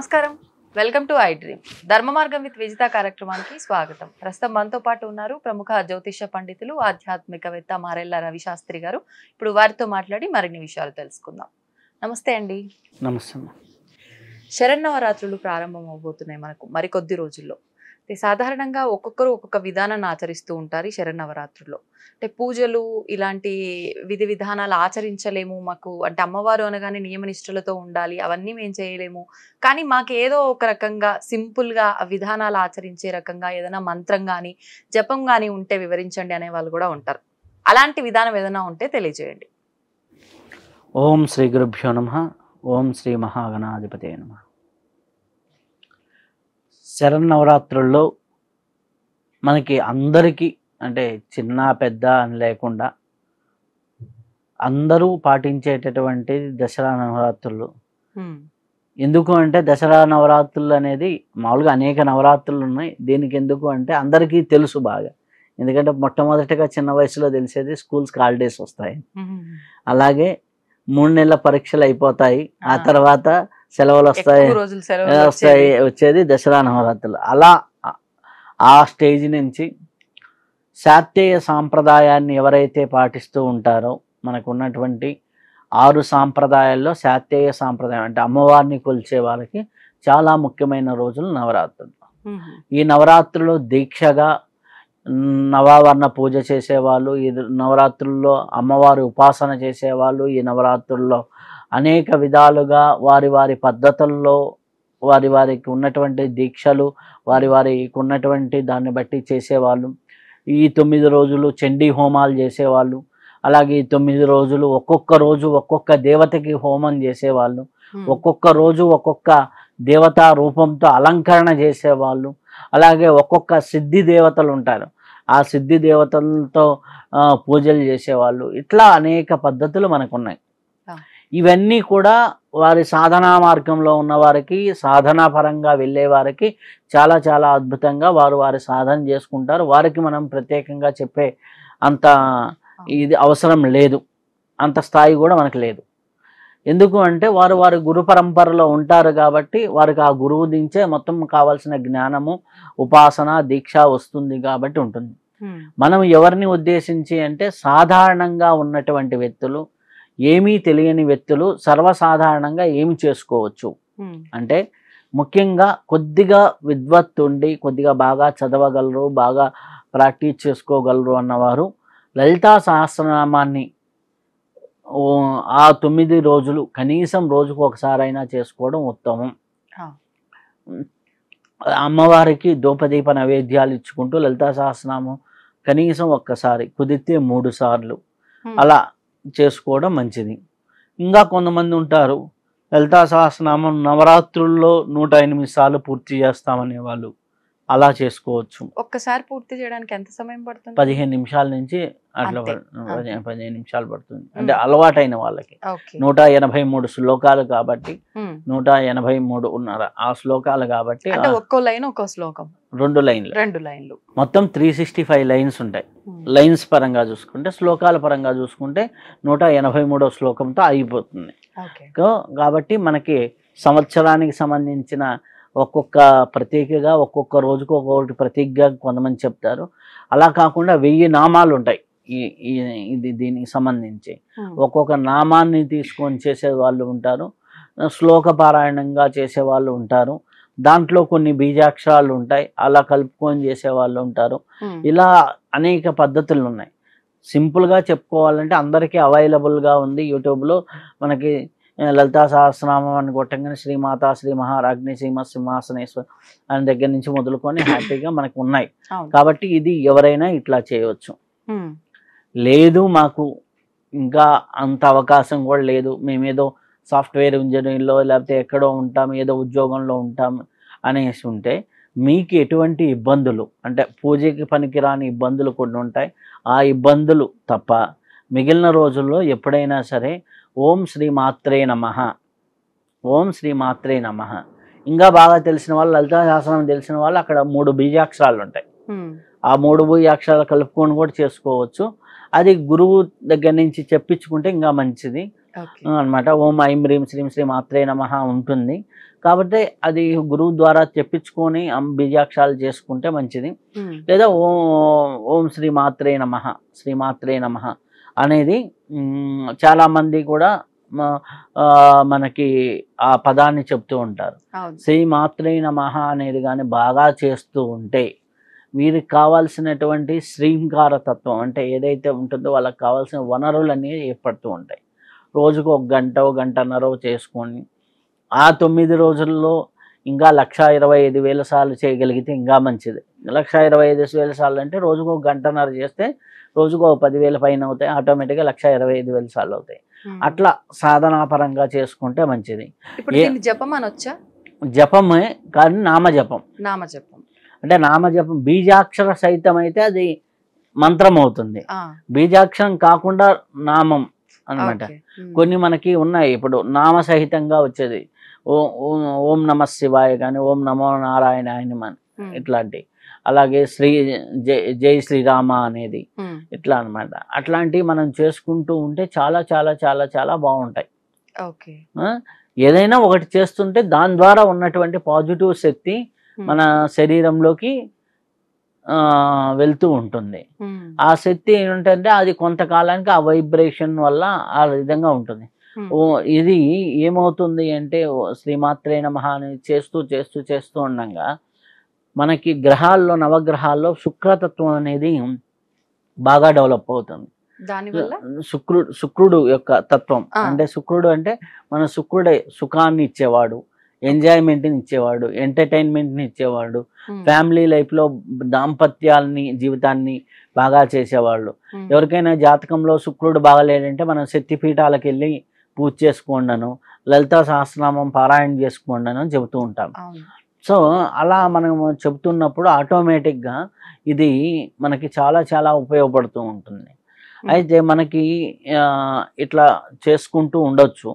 నమస్కారం, welcome to I dream. ధర్మ మార్గం విత్ విజిత కార్యక్రమానికి స్వాగతం. ప్రస్తుతం మనతో పాటు ఉన్నారు ప్రముఖ జ్యోతిష పండితులు, ఆధ్యాత్మికవేత్త మారెళ్ళ రవి శాస్త్రి గారు. ఇప్పుడు వారితో మాట్లాడి మరిన్ని విషయాలు తెలుసుకుందాం. నమస్తే అండి. నమస్తే. శరన్నవరాత్రులు ప్రారంభం అవబోతున్నాయి మనకు మరికొద్ది రోజుల్లో. సాధారణంగా ఒక్కొక్కరు ఒక్కొక్క విధానాన్ని ఆచరిస్తూ ఉంటారు ఈ శరన్నవరాత్రుల్లో. అంటే పూజలు ఇలాంటి విధి విధానాలు ఆచరించలేము, మాకు అంటే అమ్మవారు అనగానే నియమనిష్టలతో ఉండాలి, అవన్నీ మేము చేయలేము, కానీ మాకు ఏదో ఒక రకంగా సింపుల్గా ఆ విధానాలు ఆచరించే రకంగా ఏదైనా మంత్రం కానీ జపం కానీ ఉంటే వివరించండి అనే వాళ్ళు కూడా ఉంటారు. అలాంటి విధానం ఏదైనా ఉంటే తెలియజేయండి. ఓం శ్రీ గురుభ్యో నమః. ఓం శ్రీ మహాగణాధిపతే నమః. శరన్నవరాత్రుల్లో మనకి అందరికీ అంటే చిన్న పెద్ద అని లేకుండా అందరూ పాటించేటటువంటి దసరా నవరాత్రులు. ఎందుకు అంటే దసరా నవరాత్రులు అనేది మామూలుగా అనేక నవరాత్రులు ఉన్నాయి. దీనికి ఎందుకు అంటే అందరికీ తెలుసు బాగా. ఎందుకంటే మొట్టమొదటిగా చిన్న వయసులో తెలిసేది స్కూల్స్కి హాలిడేస్ వస్తాయి, అలాగే 3 నెలల పరీక్షలు అయిపోతాయి, ఆ తర్వాత సెలవులు వస్తాయి వచ్చేది దసరా నవరాత్రులు. అలా ఆ స్టేజ్ నుంచి శాక్తేయ సాంప్రదాయాన్ని ఎవరైతే పాటిస్తూ ఉంటారో, మనకు ఉన్నటువంటి 6 సాంప్రదాయాల్లో శాక్తేయ సాంప్రదాయం అంటే అమ్మవారిని కొలిచే వాళ్ళకి చాలా ముఖ్యమైన రోజులు నవరాత్రులు. ఈ నవరాత్రులు దీక్షగా నవావరణ పూజ చేసేవాళ్ళు, ఈ నవరాత్రుల్లో అమ్మవారి ఉపాసన చేసేవాళ్ళు, ఈ నవరాత్రుల్లో అనేక విధాలుగా వారి వారి పద్ధతుల్లో వారికి ఉన్నటువంటి దీక్షలు వారికి ఉన్నటువంటి దాన్ని బట్టి చేసేవాళ్ళు. ఈ 9 రోజులు చండీ హోమాలు చేసేవాళ్ళు, అలాగే ఈ 9 రోజులు ఒక్కొక్క రోజు ఒక్కొక్క దేవతకి హోమం చేసేవాళ్ళు, ఒక్కొక్క రోజు ఒక్కొక్క దేవతా రూపంతో అలంకరణ చేసేవాళ్ళు, అలాగే ఒక్కొక్క సిద్ధి దేవతలు ఉంటారు, ఆ సిద్ధి దేవతలతో పూజలు చేసేవాళ్ళు. ఇట్లా అనేక పద్ధతులు మనకు ఉన్నాయి. ఇవన్నీ కూడా వారి సాధనా మార్గంలో ఉన్న వారికి, సాధనా పరంగా వెళ్ళే వారికి చాలా చాలా అద్భుతంగా వారి సాధన చేసుకుంటారు. వారికి మనం ప్రత్యేకంగా చెప్పే అంత ఇది అవసరం లేదు, అంత స్థాయి కూడా మనకు లేదు. ఎందుకు అంటే వారి గురు పరంపరలో ఉంటారు కాబట్టి వారికి ఆ గురువు దించే మొత్తం కావాల్సిన జ్ఞానము, ఉపాసన, దీక్ష వస్తుంది కాబట్టి ఉంటుంది. మనం ఎవరిని ఉద్దేశించి అంటే సాధారణంగా ఉన్నటువంటి వ్యక్తులు, ఏమీ తెలియని వ్యక్తులు సర్వసాధారణంగా ఏమి చేసుకోవచ్చు అంటే, ముఖ్యంగా కొద్దిగా విద్వత్తుండి కొద్దిగా బాగా చదవగలరు, బాగా ప్రాక్టీస్ చేసుకోగలరు అన్నవారు లలితా సహస్రనామాన్ని ఆ 9 రోజులు కనీసం రోజుకు ఒకసారైనా చేసుకోవడం ఉత్తమం. అమ్మవారికి ధూపదీప నైవేద్యాలు ఇచ్చుకుంటూ లలితా సహస్రనామం కనీసం ఒక్కసారి, కుదిరితే 3 సార్లు అలా చేసుకోవడం మంచిది. ఇంకా కొంతమంది ఉంటారు లలితా సహస్రనామం నవరాత్రుల్లో 108 సార్లు పూర్తి చేస్తామనే వాళ్ళు, అలా చేసుకోవచ్చు. ఒక్కసారి పూర్తి చేయడానికి ఎంత సమయం పడుతుంది? 15 నిమిషాల నుంచి అట్లా 15 నిమిషాలు పడుతుంది. అంటే అలవాటైన వాళ్ళకి 183 శ్లోకాలు కాబట్టి 183.5 ఆ శ్లోకాలు కాబట్టి ఒక్కో లైన్ ఒక్కో శ్లోకం, 2 లైన్లు మొత్తం 365 లైన్స్ ఉంటాయి. లైన్స్ పరంగా చూసుకుంటే, శ్లోకాల పరంగా చూసుకుంటే 183వ శ్లోకంతో అయిపోతుంది. కాబట్టి మనకి సంవత్సరానికి సంబంధించిన ఒక్కొక్క ప్రతీకగా ఒక్కొక్క రోజుకు ఒక్కొక్కటి ప్రతీకగా కొంతమంది చెప్తారు. అలా కాకుండా 1000 నామాలు ఉంటాయి దీనికి సంబంధించి. ఒక్కొక్క నామాన్ని తీసుకొని చేసే వాళ్ళు ఉంటారు, శ్లోక పారాయణంగా చేసేవాళ్ళు ఉంటారు, దాంట్లో కొన్ని బీజాక్షరాలు ఉంటాయి, అలా కలుపుకొని చేసేవాళ్ళు ఉంటారు. ఇలా అనేక పద్ధతులు ఉన్నాయి. సింపుల్గా చెప్పుకోవాలంటే అందరికీ అవైలబుల్గా ఉంది యూట్యూబ్లో. మనకి లలితా సహస్రనామం అని కొట్టంగానే శ్రీమాత, శ్రీ మహారాజ్ఞి, శ్రీమత్ సింహాసనేశ్వర్ అని దగ్గర నుంచి మొదలుకొని హ్యాపీగా మనకు ఉన్నాయి. కాబట్టి ఇది ఎవరైనా ఇట్లా చేయవచ్చు. లేదు మాకు ఇంకా అంత అవకాశం కూడా లేదు, మేమేదో సాఫ్ట్వేర్ ఇంజనీర్లో లేకపోతే ఎక్కడో ఉంటాం, ఏదో ఉద్యోగంలో ఉంటాం అనేసి ఉంటే, మీకు ఎటువంటి ఇబ్బందులు అంటే పూజకి పనికిరాని ఇబ్బందులు కొన్ని ఉంటాయి. ఆ ఇబ్బందులు తప్ప మిగిలిన రోజుల్లో ఎప్పుడైనా సరే ఓం శ్రీ మాత్రే నమః, ఓం శ్రీ మాత్రే నమః. ఇంకా బాగా తెలిసిన వాళ్ళు, లలితా సహస్రనామం తెలిసిన వాళ్ళు అక్కడ 3 బీజాక్షరాలు ఉంటాయి, ఆ 3 బీజాక్షరాలు కలుపుకొని కూడా చేసుకోవచ్చు. అది గురువు దగ్గర నుంచి చెప్పించుకుంటే ఇంకా మంచిది అన్నమాట. ఓం ఐం హ్రీం శ్రీం శ్రీ మాత్రే నమః ఉంటుంది. కాబట్టి అది గురువు ద్వారా చెప్పించుకొని బీజాక్షరాలు చేసుకుంటే మంచిది. లేదా ఓం శ్రీ మాత్రే నమః, శ్రీ మాత్రే నమః అనేది చాలామంది కూడా మనకి ఆ పదాన్ని చెప్తూ ఉంటారు. శ్రీ మాత్రే నమః అనేది కానీ బాగా చేస్తూ ఉంటే వీరికి కావాల్సినటువంటి శ్రీంకార తత్వం అంటే ఏదైతే ఉంటుందో వాళ్ళకి కావాల్సిన వనరులన్నీ ఏర్పడుతూ ఉంటాయి. రోజుకు 1 గంట 1 గంటన్నర చేసుకొని ఆ 9 రోజుల్లో ఇంకా 1,25,000 సార్లు చేయగలిగితే ఇంకా మంచిది. 1,25,000 సార్లు అంటే రోజుకు 1 గంటన్నర చేస్తే రోజుకు 10,000 పైన అవుతాయి. ఆటోమేటిక్గా 1,25,000 సార్లు అవుతాయి. అట్లా సాధనాపరంగా చేసుకుంటే మంచిది. జపం అనొచ్చా? జపమే కానీ నామజపం. నామజపం అంటే నామజపం బీజాక్షర సహితం అయితే అది మంత్రం అవుతుంది. బీజాక్షరం కాకుండా నామం అన్నమాట. కొన్ని మనకి ఉన్నాయి ఇప్పుడు నామ సహితంగా వచ్చేది. ఓం నమ శివాయ కానీ ఓం నమో నారాయణ ఇట్లాంటి, అలాగే జై శ్రీరామ అనేది ఇట్లా అనమాట. అట్లాంటివి మనం చేసుకుంటూ ఉంటే చాలా చాలా చాలా చాలా బాగుంటాయి. ఏదైనా ఒకటి చేస్తుంటే దాని ద్వారా ఉన్నటువంటి పాజిటివ్ శక్తి మన శరీరంలోకి వెళ్తూ ఉంటుంది. ఆ శక్తి ఏంటంటే అది కొంతకాలానికి ఆ వైబ్రేషన్ వల్ల ఆ విధంగా ఉంటుంది. ఇది ఏమవుతుంది అంటే శ్రీమాత్రే నమః అని చేస్తూ చేస్తూ చేస్తూ ఉండగా మనకి గ్రహాల్లో నవగ్రహాల్లో శుక్రతత్వం అనేది బాగా డెవలప్ అవుతుంది. శుక్రుడు యొక్క తత్వం అంటే శుక్రుడు అంటే మన శుక్రుడే సుఖాన్ని ఇచ్చేవాడు, ఎంజాయ్మెంట్ని ఇచ్చేవాడు, ఎంటర్టైన్మెంట్ని ఇచ్చేవాడు, ఫ్యామిలీ లైఫ్లో దాంపత్యాల్ని జీవితాన్ని బాగా చేసేవాళ్ళు. ఎవరికైనా జాతకంలో శుక్రుడు బాగలేడంటే మనం శక్తిపీఠాలకు వెళ్ళి పూజ చేసుకోండను, లలితా సహస్రనామం పారాయణ చేసుకోండను అని చెబుతూ ఉంటాం. సో అలా మనం చెబుతున్నప్పుడు ఆటోమేటిక్గా ఇది మనకి చాలా చాలా ఉపయోగపడుతూ ఉంటుంది. అయితే మనకి ఇట్లా చేసుకుంటూ ఉండొచ్చు.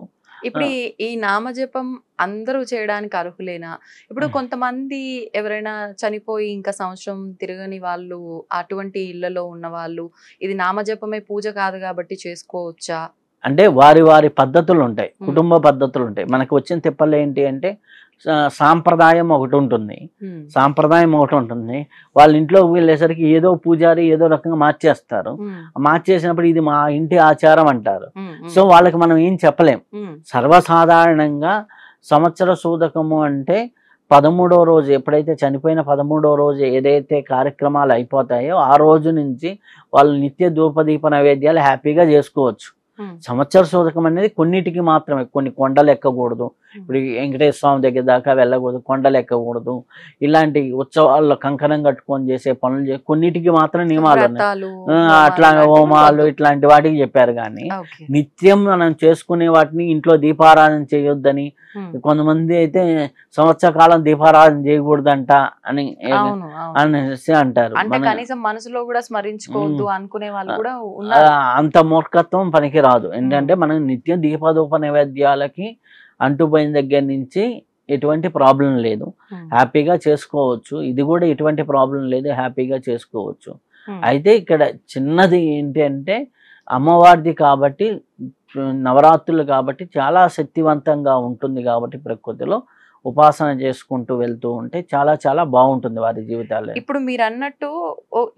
ఇప్పుడు ఈ నామజపం అందరూ చేయడానికి అర్హులేనా? ఇప్పుడు కొంతమంది ఎవరైనా చనిపోయి ఇంకా సంవత్సరం తిరగని వాళ్ళు, అటువంటి ఇళ్లలో ఉన్న వాళ్ళు ఇది నామజపమే పూజ కాదు కాబట్టి చేసుకోవచ్చా? అంటే వారి వారి పద్ధతులు ఉంటాయి, కుటుంబ పద్ధతులు ఉంటాయి. మనకు వచ్చిన తిప్పలు ఏంటి అంటే సాంప్రదాయం ఒకటి ఉంటుంది, వాళ్ళ ఇంట్లోకి వెళ్ళేసరికి ఏదో పూజారి ఏదో రకంగా మార్చేస్తారు. మార్చేసినప్పుడు ఇది మా ఇంటి ఆచారం అంటారు. సో వాళ్ళకి మనం ఏం చెప్పలేం. సర్వసాధారణంగా సంవత్సర సూదకము అంటే 13వ రోజు, ఎప్పుడైతే చనిపోయిన 13వ రోజు ఏదైతే కార్యక్రమాలు అయిపోతాయో ఆ రోజు నుంచి వాళ్ళు నిత్య ధూపదీప నైవేద్యాలు హ్యాపీగా చేసుకోవచ్చు. సంవత్సర సూదకం అనేది కొన్నిటికి మాత్రమే, కొన్ని కొండలు ఎక్కకూడదు, ఇప్పుడు వెంకటేశ్వర స్వామి దగ్గర దాకా వెళ్ళకూడదు, కొండలు ఎక్కకూడదు, ఇలాంటి ఉత్సవాల్లో కంకణం కట్టుకొని చేసే పనులు కొన్నిటికి మాత్రం నియమాలు ఉన్నాయి. అట్లా హోమాలు ఇట్లాంటి వాటికి చెప్పారు. కానీ నిత్యం మనం చేసుకునే వాటిని ఇంట్లో దీపారాధన చేయొద్దని, కొంతమంది అయితే సంవత్సర కాలం దీపారాధన చేయకూడదంట అని అనేసి అంటారు. మనసులో కూడా స్మరించుకోవద్దు అనుకునే వాళ్ళు కూడా అంత మూర్ఖత్వం పనికి రాదు. ఏంటంటే మనం నిత్యం దీపధూప నైవేద్యాలకి అంటుపోయిన దగ్గర నుంచి ఎటువంటి ప్రాబ్లం లేదు, హ్యాపీగా చేసుకోవచ్చు. ఇది కూడా ఎటువంటి ప్రాబ్లం లేదు, హ్యాపీగా చేసుకోవచ్చు. అయితే ఇక్కడ చిన్నది ఏంటి అంటే అమ్మవారిది కాబట్టి, నవరాత్రులు కాబట్టి చాలా శక్తివంతంగా ఉంటుంది కాబట్టి ప్రకృతిలో ఉపాసన చేసుకుంటూ వెళ్తూ ఉంటే చాలా చాలా బాగుంటుంది వారి జీవితాల్లో. ఇప్పుడు మీరు అన్నట్టు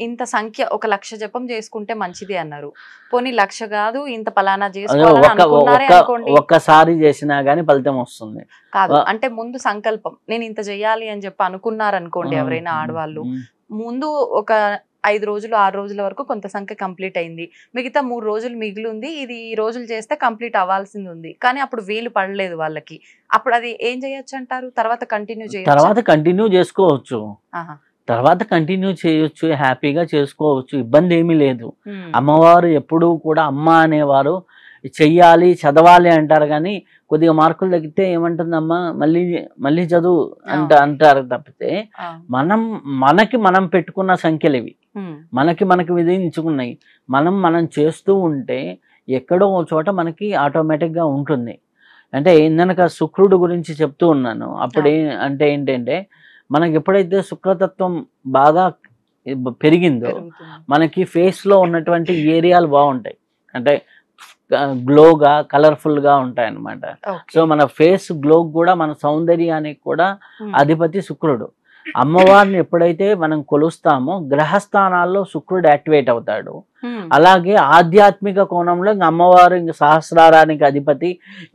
ఇంత సంఖ్య 1,00,000 జపం చేసుకుంటే మంచిది అన్నారు. పోనీ 1,00,000 కాదు, ఇంత పలానా ఒక్కసారి చేసినా గానీ ఫలితం వస్తుంది కాదు. అంటే ముందు సంకల్పం నేను ఇంత చెయ్యాలి అని చెప్పి అనుకున్నారనుకోండి ఎవరైనా ఆడవాళ్ళు, ముందు ఒక 5 రోజులు 6 రోజుల వరకు కొంత సంఖ్య కంప్లీట్ అయింది, మిగతా 3 రోజులు మిగిలింది, ఇది ఈ రోజులు చేస్తే కంప్లీట్ అవ్వాల్సింది ఉంది, కానీ అప్పుడు వీలు పడలేదు వాళ్ళకి, అప్పుడు అది ఏం చేయొచ్చు అంటారు? తర్వాత కంటిన్యూ చేసుకోవచ్చు, హ్యాపీగా చేసుకోవచ్చు, ఇబ్బంది ఏమీ లేదు. అమ్మవారు ఎప్పుడూ కూడా అమ్మ అనేవారు చెయ్యాలి చదవాలి అంటారు, కానీ కొద్దిగా మార్కులు తగ్గితే ఏమంటుందమ్మా మళ్ళీ చదువు అంటారు తప్పితే మనం పెట్టుకున్న సంఖ్యలు ఇవి, మనకి విధించుకున్నాయి. మనం చేస్తూ ఉంటే ఎక్కడో చోట మనకి ఆటోమేటిక్గా ఉంటుంది. అంటే ఇందనక శుక్రుడు గురించి చెప్తూ ఉన్నాను. అప్పుడు అంటే ఏంటంటే మనకి ఎప్పుడైతే శుక్రతత్వం బాగా పెరిగిందో మనకి ఫేస్లో ఉన్నటువంటి ఏరియాలు బాగుంటాయి. అంటే గ్లోగా కలర్ఫుల్గా ఉంటాయి అన్నమాట. సో మన ఫేస్ గ్లో కూడా మన సౌందర్యానికి కూడా అధిపతి శుక్రుడు. అమ్మవారిని ఎప్పుడైతే మనం కొలుస్తామో గ్రహస్థానాల్లో శుక్రుడు యాక్టివేట్ అవుతాడు. అలాగే ఆధ్యాత్మిక కోణంలో ఇంకా అమ్మవారు ఇంకా సహస్రారానికి అధిపతి,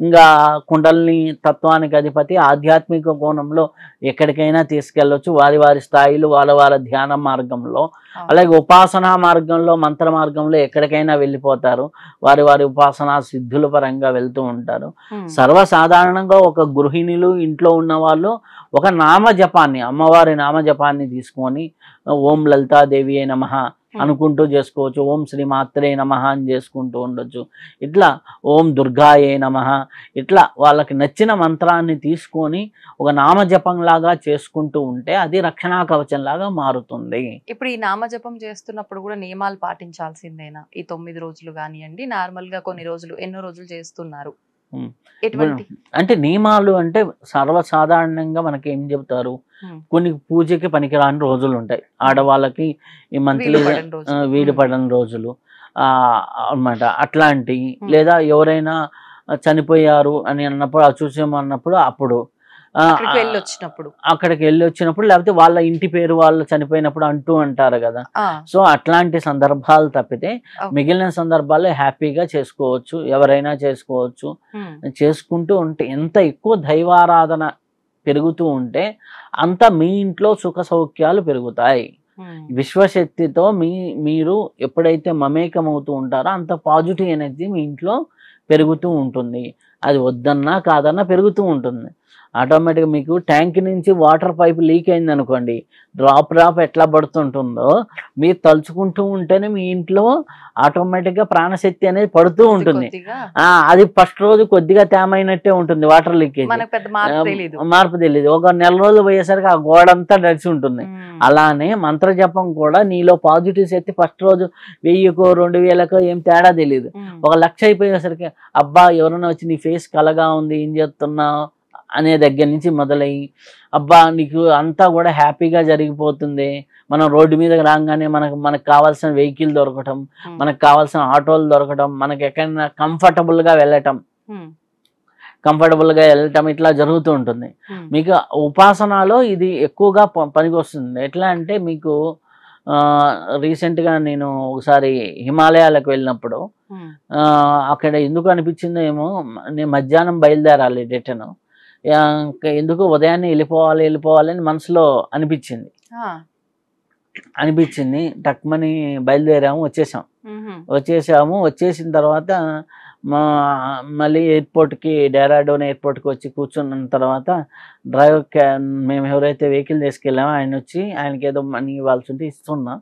ఇంకా కుండలిని తత్వానికి అధిపతి. ఆధ్యాత్మిక కోణంలో ఎక్కడికైనా తీసుకెళ్ళొచ్చు వారి వారి స్థాయిలు, వాళ్ళ ధ్యాన మార్గంలో. అలాగే ఉపాసనా మార్గంలో, మంత్ర మార్గంలో ఎక్కడికైనా వెళ్ళిపోతారు. వారి ఉపాసనా సిద్ధుల పరంగా వెళ్తూ ఉంటారు. సర్వసాధారణంగా ఒక గృహిణులు ఇంట్లో ఉన్న వాళ్ళు ఒక నామజపాన్ని, అమ్మవారి నామజపాన్ని తీసుకొని ఓం లలితాదేవి నమః అనుకుంటూ చేసుకోవచ్చు. ఓం శ్రీ మాత్రే నమః అని చేసుకుంటూ ఉండొచ్చు. ఇట్లా ఓం దుర్గాయే నమః, ఇట్లా వాళ్ళకి నచ్చిన మంత్రాన్ని తీసుకొని ఒక నామజపం లాగా చేసుకుంటూ ఉంటే అది రక్షణా కవచం లాగా మారుతుంది. ఇప్పుడు ఈ నామజపం చేస్తున్నప్పుడు కూడా నియమాలు పాటించాల్సిందేనా? ఈ 9 రోజులు కానివ్వండి, నార్మల్ గా కొన్ని రోజులు, ఎన్నో రోజులు చేస్తున్నారు, అంటే నియమాలు అంటే సర్వసాధారణంగా మనకి ఏం చెబుతారు, కొన్ని పూజకి పనికిరాని రోజులు ఉంటాయి. ఆడవాళ్ళకి ఈ మంత్లీ వీడిపడని రోజులు అన్నమాట. అట్లాంటి లేదా ఎవరైనా చనిపోయారు అని అన్నప్పుడు, అచూస్యం అన్నప్పుడు, అప్పుడు అక్కడికి వెళ్ళి వచ్చినప్పుడు, లేకపోతే వాళ్ళ ఇంటి పేరు వాళ్ళు చనిపోయినప్పుడు అంటూ అంటారు కదా. సో అట్లాంటి సందర్భాలు తప్పితే మిగిలిన సందర్భాల్లో హ్యాపీగా చేసుకోవచ్చు, ఎవరైనా చేసుకోవచ్చు. చేసుకుంటూ ఉంటే ఎంత ఎక్కువ దైవారాధన పెరుగుతూ ఉంటే అంత మీ ఇంట్లో సుఖ సౌఖ్యాలు పెరుగుతాయి. విశ్వశక్తితో మీరు ఎప్పుడైతే మమేకమవుతూ ఉంటారో అంత పాజిటివ్ ఎనర్జీ మీ ఇంట్లో పెరుగుతూ ఉంటుంది. అది వద్దన్నా కాదన్నా పెరుగుతూ ఉంటుంది. ఆటోమేటిక్గా మీకు ట్యాంక్ నుంచి వాటర్ పైప్ లీక్ అయింది అనుకోండి, డ్రాప్ ఎట్లా పడుతుంటుందో మీరు తలుచుకుంటూ ఉంటేనే మీ ఇంట్లో ఆటోమేటిక్గా ప్రాణశక్తి అనేది పడుతూ ఉంటుంది. అది ఫస్ట్ రోజు కొద్దిగా తేమైనట్టే ఉంటుంది, వాటర్ లీకేజ్ మార్పు తెలియదు. ఒక నెల రోజులు పోయేసరికి ఆ గోడ అంతా నడిచి ఉంటుంది. అలానే మంత్రజపం కూడా నీలో పాజిటివ్ శక్తి ఫస్ట్ రోజు 1000కో 2000కో ఏం తేడా తెలియదు. 1,00,000 అయిపోయేసరికి అబ్బా ఎవరైనా వచ్చి నీ ఫేస్ కలగా ఉంది, ఏం చేస్తున్నావు అనే దగ్గర నుంచి మొదలయ్యి అబ్బా నీకు అంతా కూడా హ్యాపీగా జరిగిపోతుంది. మనం రోడ్డు మీద రాగానే మనకు కావాల్సిన వెహికల్ దొరకటం, మనకు కావాల్సిన ఆటోలు దొరకటం, మనకి ఎక్కడైనా కంఫర్టబుల్గా వెళ్ళటం ఇట్లా జరుగుతూ ఉంటుంది. మీకు ఉపాసనలో ఇది ఎక్కువగా పనికి వస్తుంది. ఎట్లా అంటే మీకు రీసెంట్గా నేను ఒకసారి హిమాలయాలకు వెళ్ళినప్పుడు అక్కడ ఎందుకు అనిపించిందో ఏమో, నేను మధ్యాహ్నం బయలుదేరాలి రిటర్న్, ఎందుకు ఉదయాన్నే వెళ్ళిపోవాలి అని మనసులో అనిపించింది. టక్మని బయలుదేరాము, వచ్చేసిన తర్వాత మళ్ళీ డెహ్రాడూన్ ఎయిర్పోర్ట్కి వచ్చి కూర్చున్న తర్వాత మేము ఎవరైతే వెహికల్ తీసుకెళ్ళామో ఆయన వచ్చి, ఆయనకి ఏదో మనీ ఇవ్వాల్సి ఉంటే ఇస్తున్నా.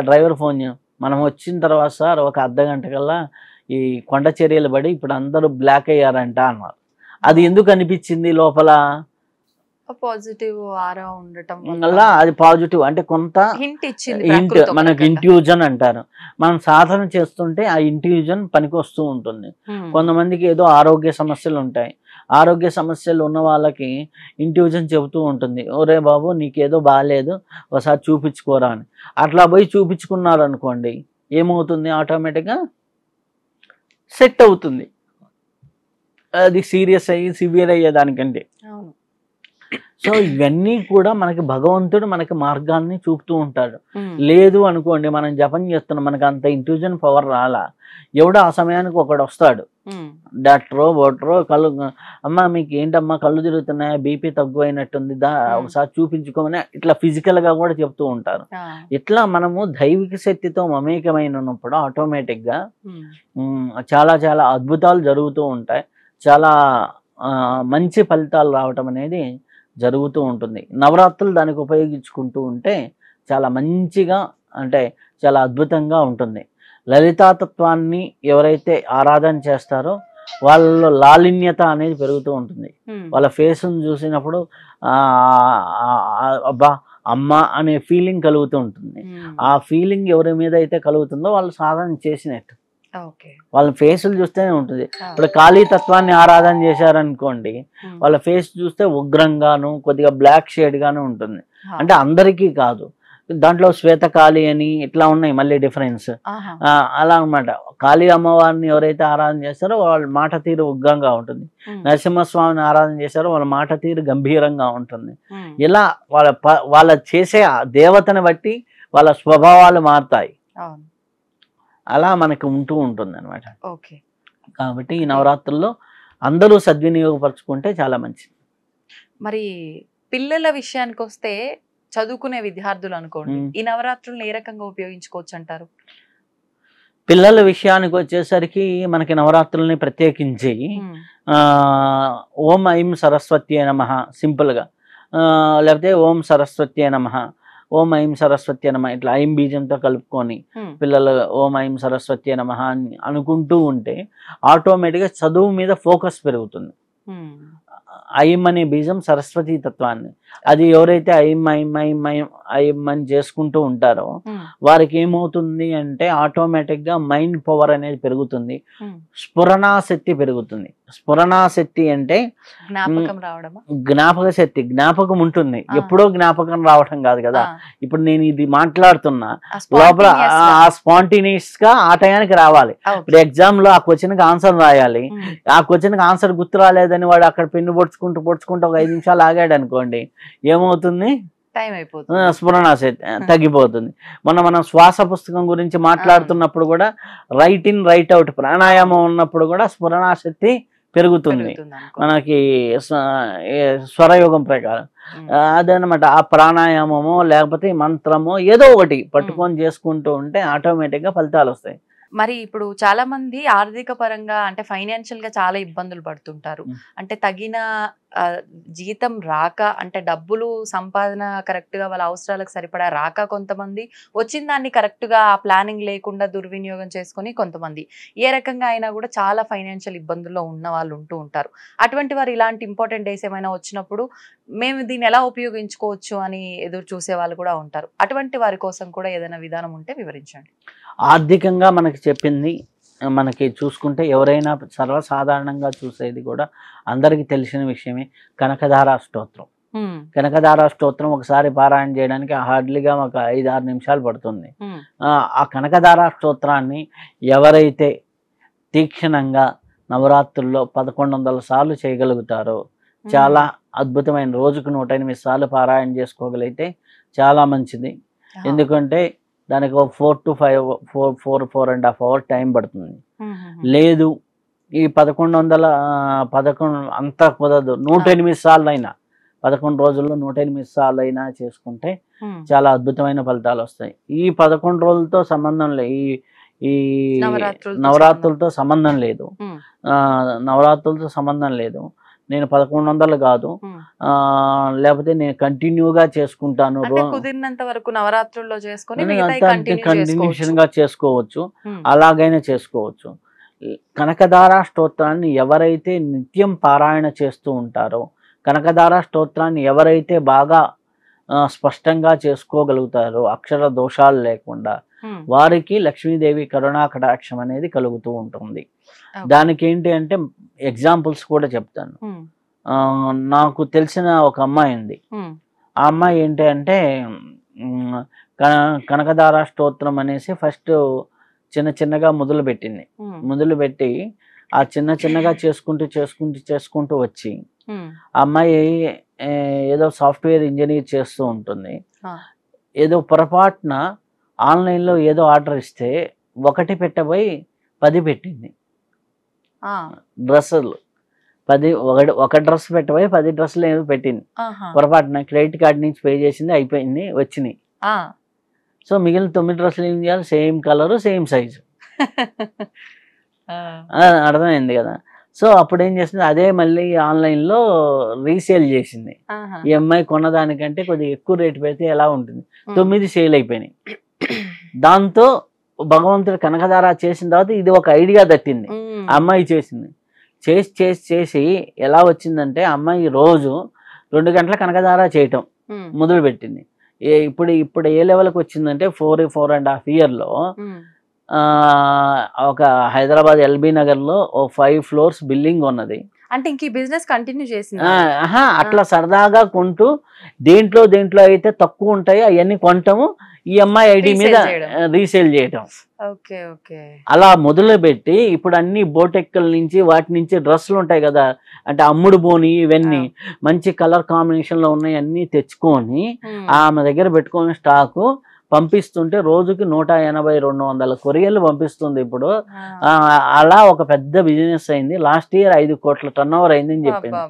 డ్రైవర్ ఫోన్ మనం వచ్చిన తర్వాత సార్ ఒక అర్ధగంట కల్లా ఈ కొండ చర్యలు పడి ఇప్పుడు అందరూ బ్లాక్ అయ్యారంట అన్నారు. అది ఎందుకు అనిపించింది లోపల? పాజిటివ్ ఆరా ఉండటం వల్ల అది పాజిటివ్ అంటే కొంత హింట్, మనకు ఇంట్యూజన్ అంటారు. మనం సాధన చేస్తుంటే ఆ ఇంట్యూజన్ పనికి వస్తూ ఉంటుంది. కొంతమందికి ఏదో ఆరోగ్య సమస్యలు ఉంటాయి, ఆరోగ్య సమస్యలు ఉన్న వాళ్ళకి ఇంట్యూజన్ చెబుతూ ఉంటుంది, ఒరే బాబు నీకేదో బాగాలేదు ఒకసారి చూపించుకోరా అని. అట్లా పోయి చూపించుకున్నారు అనుకోండి, ఏమవుతుంది, ఆటోమేటిక్గా సెట్ అవుతుంది. అది సీరియస్ అయ్యి సివియర్ అయ్యేదానికంటే. సో ఇవన్నీ కూడా మనకి భగవంతుడు మనకి మార్గాన్ని చూపుతూ ఉంటాడు. లేదు అనుకోండి, మనం జపం చేస్తున్నాం, మనకు అంత ఇంట్యూజన్ పవర్ రాలా, ఎవడో ఆ సమయానికి ఒకడు వస్తాడు, డాక్టరో బోటరో, కళ్ళు అమ్మ మీకు ఏంటమ్మా కళ్ళు తిరుగుతున్నాయా, బీపీ తగ్గువైనట్టుంది, ఒకసారి చూపించుకోమని ఇట్లా ఫిజికల్గా కూడా చెప్తూ ఉంటారు. ఇట్లా మనము దైవిక శక్తితో మమేకమైనప్పుడు ఆటోమేటిక్గా చాలా చాలా అద్భుతాలు జరుగుతూ ఉంటాయి. చాలా మంచి ఫలితాలు రావటం అనేది జరుగుతూ ఉంటుంది. నవరాత్రులు దానికి ఉపయోగించుకుంటూ ఉంటే చాలా మంచిగా, అంటే చాలా అద్భుతంగా ఉంటుంది. లలితాతత్వాన్ని ఎవరైతే ఆరాధన చేస్తారో వాళ్ళలో లాలిన్యత అనేది పెరుగుతూ ఉంటుంది. వాళ్ళ ఫేస్ను చూసినప్పుడు అబ్బా అమ్మ అనే ఫీలింగ్ కలుగుతూ ఉంటుంది. ఆ ఫీలింగ్ ఎవరి మీద అయితే కలుగుతుందో వాళ్ళు సాధన చేసినట్టు. వాళ్ళ ఫేసులు చూస్తేనే ఉంటుంది. ఇప్పుడు కాళీ తత్వాన్ని ఆరాధన చేశారనుకోండి, వాళ్ళ ఫేస్ చూస్తే ఉగ్రంగాను కొద్దిగా బ్లాక్ షేడ్ గాను ఉంటుంది. అంటే అందరికీ కాదు, దాంట్లో శ్వేతకాళి అని ఇట్లా ఉన్నాయి మళ్ళీ డిఫరెన్స్. ఆహా. అలా అన్నమాట. కాళీ అమ్మవారిని ఎవరైతే ఆరాధన చేస్తారో వాళ్ళ మాట తీరు ఉగ్రంగా ఉంటుంది. ఉమ్, నరసింహస్వామిని ఆరాధన చేస్తారో వాళ్ళ మాట తీరు గంభీరంగా ఉంటుంది. ఉమ్, ఇలా వాళ్ళ చేసే ఆ దేవతని బట్టి వాళ్ళ స్వభావాలు మారుతాయి. అవును. అలా మనకు ఉంటూ ఉంటుంది అనమాట. ఓకే. కాబట్టి ఈ నవరాత్రుల్లో అందరూ సద్వినియోగపరచుకుంటే చాలా మంచిది. మరి పిల్లల విషయానికి వస్తే చదువుకునే విద్యార్థులు అనుకోండి, ఈ నవరాత్రులను ఏ రకంగా ఉపయోగించుకోవచ్చు అంటారు? పిల్లల విషయానికి వచ్చేసరికి మనకి నవరాత్రుల్ని ప్రత్యేకించి ఓం ఐం సరస్వత్యే నమః సింపుల్గా, లేకపోతే ఓం సరస్వత్యే నమః, ఓం ఐం సరస్వత్యే నమః ఇట్లా ఐం బీజంతో కలుపుకొని పిల్లలు ఓం ఐం సరస్వత్యే నమః అని అనుకుంటూ ఉంటే ఆటోమేటిక్గా చదువు మీద ఫోకస్ పెరుగుతుంది. ఐం అనే బీజం సరస్వతీ తత్వాన్ని, అది ఎవరైతే ఐం ఐం ఐం ఐం ఐం అని చేసుకుంటూ ఉంటారో వారికి ఏమవుతుంది అంటే ఆటోమేటిక్గా మైండ్ పవర్ అనేది పెరుగుతుంది, స్ఫురణాశక్తి పెరుగుతుంది. స్ఫురణాశక్తి అంటే జ్ఞాపక శక్తి, జ్ఞాపకం ఉంటుంది. ఎప్పుడో జ్ఞాపకం రావటం కాదు కదా. ఇప్పుడు నేను ఇది మాట్లాడుతున్నా లోపల ఆ స్పాంటేనియస్ గా ఆ టయానికి రావాలి. ఇప్పుడు ఎగ్జామ్ లో ఆ క్వశ్చన్ కి ఆన్సర్ రాయాలి, ఆ క్వశ్చన్ కి ఆన్సర్ గుర్తు రాలేదని వాడు అక్కడ పెన్ను పొడుచుకుంటూ ఒక 5 నిమిషాలు ఆగాడు అనుకోండి, ఏమవుతుంది? టైం అయిపోతుంది, స్ఫురణాశక్తి తగ్గిపోతుంది. మనం శ్వాస పుస్తకం గురించి మాట్లాడుతున్నప్పుడు కూడా రైట్ ఇన్ రైట్ అవుట్ ప్రాణాయామం ఉన్నప్పుడు కూడా స్ఫురణాశక్తి పెరుగుతుంది మనకి స్వరయోగం ప్రకారం. అదనమాట. ఆ ప్రాణాయామమో లేకపోతే మంత్రమో ఏదో ఒకటి పట్టుకొని చేసుకుంటూ ఉంటే ఆటోమేటిక్గా ఫలితాలు వస్తాయి. మరి ఇప్పుడు చాలా మంది ఆర్థిక పరంగా అంటే ఫైనాన్షియల్ గా చాలా ఇబ్బందులు పడుతుంటారు. అంటే తగిన జీతం రాక, అంటే డబ్బులు సంపాదన కరెక్ట్ గా వాళ్ళ అవసరాలకు సరిపడా రాక కొంతమంది, వచ్చిన దాన్ని కరెక్ట్ గా ఆ ప్లానింగ్ లేకుండా దుర్వినియోగం చేసుకొని కొంతమంది, ఏ రకంగా అయినా కూడా చాలా ఫైనాన్షియల్ ఇబ్బందుల్లో ఉన్న వాళ్ళు ఉంటూ ఉంటారు. అటువంటి వారు ఇలాంటి ఇంపార్టెంట్ డేస్ ఏమైనా వచ్చినప్పుడు మేము దీన్ని ఎలా ఉపయోగించుకోవచ్చు అని ఎదురు చూసే వాళ్ళు కూడా ఉంటారు. అటువంటి వారి కోసం కూడా ఏదైనా విధానం ఉంటే వివరించండి. ఆర్థికంగా మనకి చెప్పింది మనకి చూసుకుంటే ఎవరైనా సర్వసాధారణంగా చూసేది కూడా అందరికీ తెలిసిన విషయమే కనకధార స్తోత్రం. కనకధార స్తోత్రం ఒకసారి పారాయణ చేయడానికి హార్డ్లీగా ఒక 5-6 నిమిషాలు పడుతుంది. ఆ కనకధార స్తోత్రాన్ని ఎవరైతే తీక్షణంగా నవరాత్రుల్లో 1100 సార్లు చేయగలుగుతారో చాలా అద్భుతమైన, రోజుకు 108 సార్లు పారాయణ చేసుకోగలిగితే చాలా మంచిది. ఎందుకంటే దానికి 4 to 4.5 hours టైం పడుతుంది. లేదు ఈ 1111 అంతా కుదరదు, 108 సార్లు అయినా 11 రోజుల్లో 108 సార్లు అయినా చేసుకుంటే చాలా అద్భుతమైన ఫలితాలు వస్తాయి. ఈ 11 రోజులతో సంబంధం లేదు, ఈ నవరాత్రులతో సంబంధం లేదు, నవరాత్రులతో సంబంధం లేదు. నేను 1100 కాదు, లేకపోతే నేను కంటిన్యూగా చేసుకుంటాను, కుదిరినంత వరకు నవరాత్రుల్లో చేసుకొని కంటిన్యూషన్ గా చేసుకోవచ్చు, అలాగైనా చేసుకోవచ్చు. కనకధార స్తోత్రాన్ని ఎవరైతే నిత్యం పారాయణ చేస్తూ ఉంటారో, కనకధార స్తోత్రాన్ని ఎవరైతే బాగా స్పష్టంగా చేసుకోగలుగుతారో అక్షర దోషాలు లేకుండా, వారికి లక్ష్మీదేవి కరుణా కటాక్షం అనేది కలుగుతూ ఉంటుంది. దానికి ఏంటి అంటే ఎగ్జాంపుల్స్ కూడా చెప్తాను. నాకు తెలిసిన ఒక అమ్మాయి ఉంది. ఆ అమ్మాయి ఏంటి అంటే కనకధార స్తోత్రం అనేసి ఫస్ట్ చిన్నగా మొదలుపెట్టింది. మొదలుపెట్టి ఆ చిన్నగా చేసుకుంటూ వచ్చి ఆ అమ్మాయి ఏదో సాఫ్ట్వేర్ ఇంజనీర్ చేస్తూ ఉంటుంది. ఏదో పొరపాటున ఆన్లైన్లో ఏదో ఆర్డర్ ఇస్తే 1 పెట్టబోయి 10 పెట్టింది. డ్రెస్సులు 10, ఒక డ్రెస్ పెట్టబోయి 10 డ్రెస్సులు ఏదో పెట్టింది. పొరపాటున క్రెడిట్ కార్డ్ నుంచి పే చేసింది, అయిపోయింది, వచ్చినాయి. సో మిగిలిన 9 డ్రెస్సులు ఏం చేయాలి? Same colour, same size. అర్థమైంది కదా. సో అప్పుడు ఏం చేసింది, అదే మళ్ళీ ఆన్లైన్లో రీసేల్ చేసింది. ఈ అమ్మాయి కొన్నదానికంటే కొద్దిగా ఎక్కువ రేటు పెడితే ఎలా ఉంటుంది, 9 సేల్ అయిపోయినాయి. దాంతో భగవంతుడు కనకధార చేసిన తర్వాత ఇది ఒక ఐడియా తట్టింది. ఆ అమ్మాయి చేసి ఎలా వచ్చిందంటే, అమ్మాయి రోజు 2 గంటల కనకధార చేయటం మొదలు పెట్టింది. ఇప్పుడు ఏ లెవెల్కి వచ్చిందంటే 4.5 yearsలో ఒక హైదరాబాద్ ఎల్బీ నగర్లో 5 floors బిల్డింగ్ ఉన్నది. అంటే ఇంక ఈ బిజినెస్ కంటిన్యూ చేసింది. అట్లా సరదాగా కొంటూ దేంట్లో అయితే తక్కువ ఉంటాయో అవన్నీ కొంటాము, ఈ అమ్మాయి ఐడి మీద రీసేల్ చేయటం. అలా మొదలుపెట్టి ఇప్పుడు అన్ని బోటెక్కల నుంచి వాటి నుంచి డ్రెస్సులు ఉంటాయి కదా, అంటే అమ్ముడు పోని ఇవన్నీ మంచి కలర్ కాంబినేషన్ లో ఉన్నాయి అన్ని తెచ్చుకొని ఆమె దగ్గర పెట్టుకొని స్టాకు పంపిస్తుంటే రోజుకి 180-200 కొరియర్లు పంపిస్తుంది ఇప్పుడు. అలా ఒక పెద్ద బిజినెస్ అయింది. లాస్ట్ ఇయర్ 5 కోట్ల టర్నోవర్ అయిందని చెప్పింది.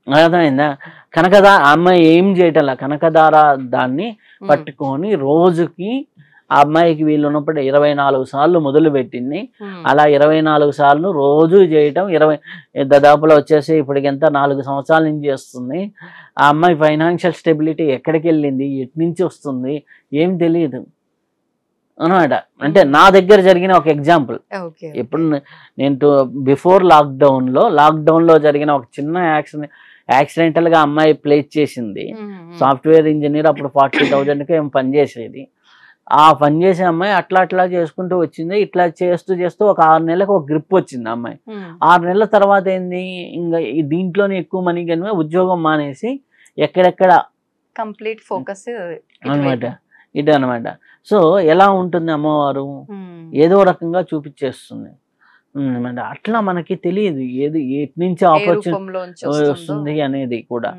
అర్థమైందా? కనకదార అమ్మాయి ఏం చేయటంలా, కనకదార దాన్ని పట్టుకొని రోజుకి ఆ అమ్మాయికి వీళ్ళు ఉన్నప్పుడు 24 సార్లు మొదలు పెట్టింది. అలా 24 సార్లు రోజు చేయటం, దాదాపులో వచ్చేసి ఇప్పటికి ఎంత 4 సంవత్సరాల నుంచి చేస్తుంది. ఆ అమ్మాయి ఫైనాన్షియల్ స్టెబిలిటీ ఎక్కడికి వెళ్ళింది, ఎటు నుంచి వస్తుంది ఏం తెలియదు అనమాట. అంటే నా దగ్గర జరిగిన ఒక ఎగ్జాంపుల్. ఇప్పుడు నేను బిఫోర్ లాక్డౌన్లో జరిగిన ఒక చిన్న యాక్సిడెంటల్ గా అమ్మాయి ప్లేస్ చేసింది. సాఫ్ట్వేర్ ఇంజనీర్, అప్పుడు 40,000కి ఏం పనిచేసేది. ఆ పని చేసే అమ్మాయి అట్లా చేసుకుంటూ వచ్చింది. ఇట్లా చేస్తూ ఒక 6 నెలలకు ఒక గ్రిప్ వచ్చింది అమ్మాయి. 6 నెలల తర్వాత ఏంది, ఇంకా దీంట్లోనే ఎక్కువ మనీ కనుక ఉద్యోగం మానేసి ఎక్కడెక్కడ కంప్లీట్ ఫోకస్ అనమాట, ఇది అనమాట. సో ఎలా ఉంటుంది అమ్మవారు, ఏదో రకంగా చూపించేస్తుంది. అట్లా మనకి తెలియదు ఏది ఎటు నుంచి ఆపర్చునిటీ వస్తుంది అనేది కూడా,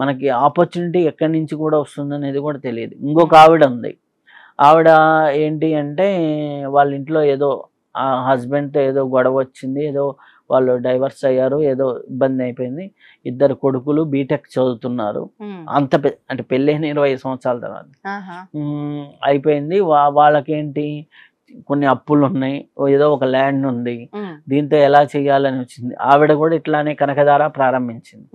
మనకి ఆపర్చునిటీ ఎక్కడి నుంచి కూడా వస్తుంది అనేది కూడా తెలియదు. ఇంకొక ఆవిడ ఉంది. ఆవిడ ఏంటి అంటే వాళ్ళ ఇంట్లో ఏదో ఆ హస్బెండ్తో ఏదో గొడవ వచ్చింది, ఏదో వాళ్ళు డైవర్స్ అయ్యారు, ఏదో ఇబ్బంది అయిపోయింది. 2 కొడుకులు బీటెక్ చదువుతున్నారు. అంటే పెళ్ళైన 20 సంవత్సరాల తర్వాత అయిపోయింది. వాళ్ళకేంటి కొన్ని అప్పులు ఉన్నాయి, ఏదో ఒక ల్యాండ్ ఉంది, దీంతో ఎలా చేయాలని వచ్చింది. ఆవిడ కూడా ఇట్లానే కనకదార ప్రారంభించింది.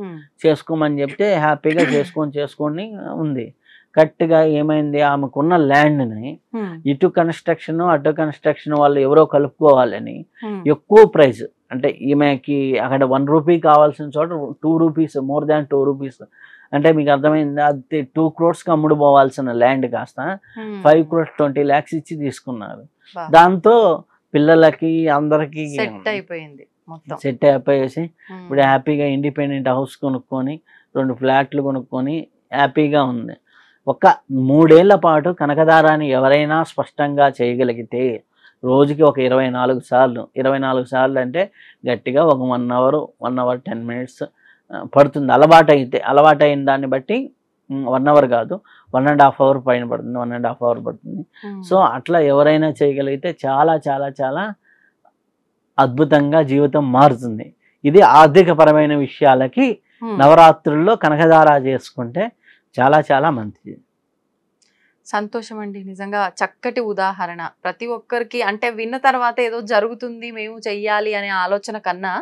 చేసుకోమని చెప్తే హ్యాపీగా చేసుకొని ఉంది. కరెక్ట్గా ఏమైంది, ఆమెకున్న ల్యాండ్ని ఇటు కన్స్ట్రక్షన్ అటు కన్స్ట్రక్షన్ వాళ్ళు ఎవరో కలుపుకోవాలని ఎక్కువ ప్రైస్, అంటే ఈమెకి అక్కడ 1 రూపీ కావాల్సిన చోట 2 రూపీస్, మోర్ దాన్ 2 రూపీస్, అంటే మీకు అర్థమైంది. అది 2 crores అమ్ముడు పోవాల్సిన ల్యాండ్ కాస్త 5 crores 20 lakhs ఇచ్చి తీసుకున్నారు. దాంతో పిల్లలకి అందరికి సెట్ అయిపోయేసి ఇప్పుడు హ్యాపీగా ఇండిపెండెంట్ హౌస్ కొనుక్కొని 2 ఫ్లాట్లు కొనుక్కొని హ్యాపీగా ఉంది. ఒక 3 ఏళ్ల పాటు కనకదారాన్ని ఎవరైనా స్పష్టంగా చేయగలిగితే రోజుకి ఒక 24 సార్లు అంటే గట్టిగా ఒక 1 hour 10 minutes పడుతుంది. అలవాటు అయిన దాన్ని బట్టి 1 hour కాదు, 1.5 hour పైన పడుతుంది, 1.5 hour పడుతుంది. సో అట్లా ఎవరైనా చేయగలిగితే చాలా చాలా చాలా అద్భుతంగా జీవితం మారుతుంది. ఇది ఆర్థికపరమైన విషయాలకి నవరాత్రుల్లో కనకదార చేసుకుంటే చాలా చాలా మంచిది. సంతోషం అండి, నిజంగా చక్కటి ఉదాహరణ. ప్రతి ఒక్కరికి అంటే విన్న తర్వాత ఏదో జరుగుతుంది మేము చెయ్యాలి అనే ఆలోచన కన్నా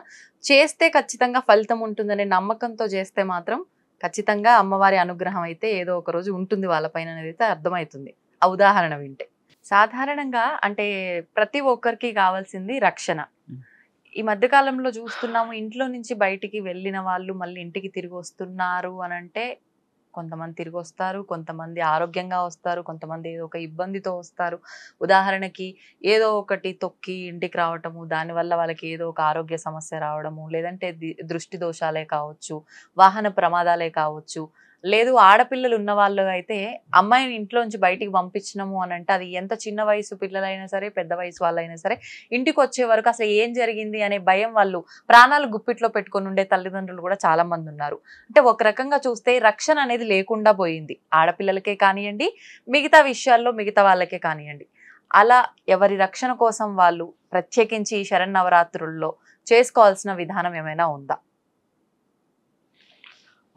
చేస్తే ఖచ్చితంగా ఫలితం ఉంటుందనే నమ్మకంతో చేస్తే మాత్రం ఖచ్చితంగా అమ్మవారి అనుగ్రహం అయితే ఏదో ఒక రోజు ఉంటుంది వాళ్ళపైన అనేది అయితే అర్థమవుతుంది ఆ ఉదాహరణ వింటే. సాధారణంగా అంటే ప్రతి ఒక్కరికి కావాల్సింది రక్షణ. ఈ మధ్యకాలంలో చూస్తున్నాము, ఇంట్లో నుంచి బయటికి వెళ్ళిన వాళ్ళు మళ్ళీ ఇంటికి తిరిగి వస్తున్నారు అని అంటే కొంతమంది తిరిగి వస్తారు, కొంతమంది ఆరోగ్యంగా వస్తారు, కొంతమంది ఏదో ఒక ఇబ్బందితో వస్తారు. ఉదాహరణకి ఏదో ఒకటి తొక్కి ఇంటికి రావటము, దానివల్ల వాళ్ళకి ఏదో ఒక ఆరోగ్య సమస్య రావడము, లేదంటే దృష్టి దోషాలే కావచ్చు, వాహన ప్రమాదాలే కావచ్చు. లేదు ఆడపిల్లలు ఉన్న వాళ్ళు అయితే అమ్మాయిని ఇంట్లోంచి బయటికి పంపించినము అని అంటే అది ఎంత చిన్న వయసు పిల్లలైనా సరే పెద్ద వయసు వాళ్ళైనా సరే ఇంటికి వచ్చే వరకు అసలు ఏం జరిగింది అనే భయం, వాళ్ళు ప్రాణాలు గుప్పిట్లో పెట్టుకొని ఉండే తల్లిదండ్రులు కూడా చాలా మంది ఉన్నారు. అంటే ఒక రకంగా చూస్తే రక్షణ అనేది లేకుండా పోయింది, ఆడపిల్లలకే కానివ్వండి, మిగతా విషయాల్లో మిగతా వాళ్ళకే కానివ్వండి. అలా ఎవరి రక్షణ కోసం వాళ్ళు ప్రత్యేకించి ఈ శరన్నవరాత్రుల్లో చేసుకోవాల్సిన విధానం ఏమైనా ఉందా?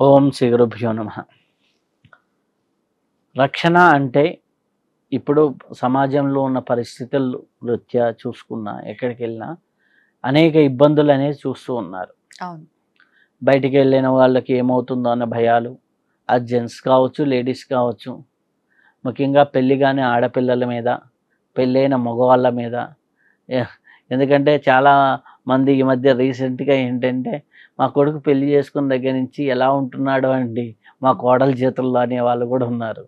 ఓం శ్రీ గురుభ్యో నమః. రక్షణ అంటే ఇప్పుడు సమాజంలో ఉన్న పరిస్థితులు రీత్యా చూసుకున్నా ఎక్కడికి వెళ్ళినా అనేక ఇబ్బందులు అనేది చూస్తూ ఉన్నారు. బయటికి వెళ్ళిన వాళ్ళకి ఏమవుతుందో అన్న భయాలు, అది జెంట్స్ కావచ్చు లేడీస్ కావచ్చు, ముఖ్యంగా పెళ్ళి కానీ ఆడపిల్లల మీద, పెళ్ళైన మగవాళ్ళ మీద. ఎందుకంటే చాలా మంది ఈ మధ్య రీసెంట్గా ఏంటంటే మా కొడుకు పెళ్లి చేసుకున్న దగ్గర నుంచి ఎలా ఉంటున్నాడు అండి మా కోడల చేతుల్లో అనే వాళ్ళు కూడా ఉన్నారు.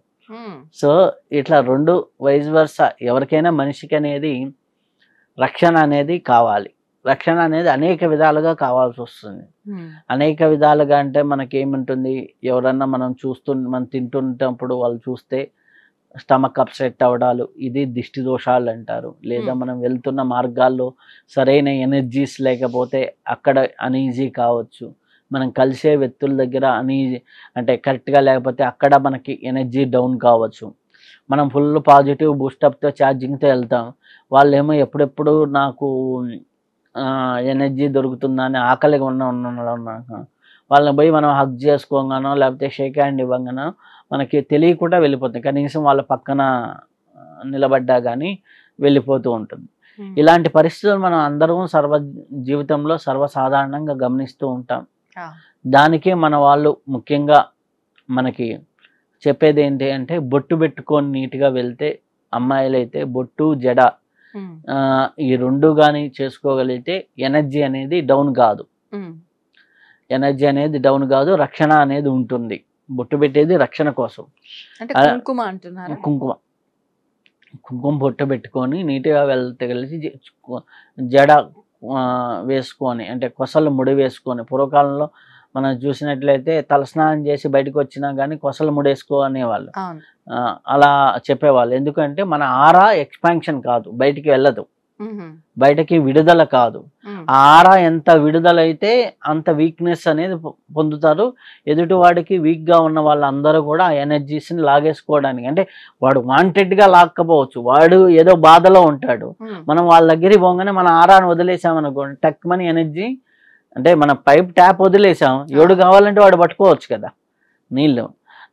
సో ఇట్లా 2 వైస్ వర్సా, ఎవరికైనా మనిషికి అనేది రక్షణ అనేది కావాలి. రక్షణ అనేది అనేక విధాలుగా కావాల్సి వస్తుంది. అనేక విధాలుగా అంటే మనకి ఏముంటుంది, ఎవరన్నా మనం తింటున్నప్పుడు వాళ్ళు చూస్తే స్టమక్ అప్సెట్ అవ్వడాలు, ఇది దిష్టి దోషాలు అంటారు. లేదా మనం వెళ్తున్న మార్గాల్లో సరైన ఎనర్జీస్ లేకపోతే అక్కడ అనీజీ కావచ్చు. మనం కలిసే వ్యక్తుల దగ్గర అనీజీ అంటే కరెక్ట్గా లేకపోతే అక్కడ మనకి ఎనర్జీ డౌన్ కావచ్చు. మనం ఫుల్ పాజిటివ్ బూస్టప్తో ఛార్జింగ్తో వెళ్తాం, వాళ్ళేమో ఎప్పుడెప్పుడు నాకు ఎనర్జీ దొరుకుతుందని ఆకలిగా ఉన్నాక వాళ్ళని పోయి మనం హగ్ చేసుకోగానో లేకపోతే షేక్ హ్యాండ్ ఇవ్వగానో మనకి తెలియకుండా వెళ్ళిపోతుంది. కనీసం వాళ్ళ పక్కన నిలబడ్డా కానీ వెళ్ళిపోతూ ఉంటుంది. ఇలాంటి పరిస్థితులు మనం అందరం జీవితంలో సర్వసాధారణంగా గమనిస్తూ ఉంటాం. దానికే మన వాళ్ళు ముఖ్యంగా మనకి చెప్పేది ఏంటి అంటే, బొట్టు పెట్టుకొని నీట్గా వెళ్తే, అమ్మాయిలైతే బొట్టు జడ ఈ రెండు కానీ చేసుకోగలిగితే ఎనర్జీ అనేది డౌన్ కాదు. ఎనర్జీ అనేది డౌన్ కాదు, రక్షణ అనేది ఉంటుంది. బొట్టు పెట్టేది రక్షణ కోసం. కుంకుమ బొట్టు పెట్టుకొని నీట్గా వెళ్తే కలిసి జడ వేసుకొని అంటే కొసలు ముడి వేసుకొని, పూర్వకాలంలో మనం చూసినట్లయితే తలస్నానం చేసి బయటకు వచ్చినా కానీ కొసలు ముడేసుకో అనేవాళ్ళు. అలా చెప్పేవాళ్ళు. ఎందుకంటే మన ఆరా ఎక్స్పాన్షన్ కాదు, బయటికి వెళ్ళదు, బయటకి విడుదల కాదు. ఆ ఆరా ఎంత విడుదలైతే అంత వీక్నెస్ అనేది పొందుతారు. ఎదుటి వాడికి వీక్గా ఉన్న వాళ్ళందరూ కూడా ఆ ఎనర్జీస్ని లాగేసుకోవడానికి, అంటే వాడు వాంటెడ్గా లాక్కపోవచ్చు, వాడు ఏదో బాధలో ఉంటాడు, మనం వాళ్ళ దగ్గరికి పోగానే మన ఆరాను వదిలేసామనుకోండి, టక్మని ఎనర్జీ అంటే మన పైప్ ట్యాప్ వదిలేసాం, ఎవడు కావాలంటే వాడు పట్టుకోవచ్చు కదా నీళ్ళు.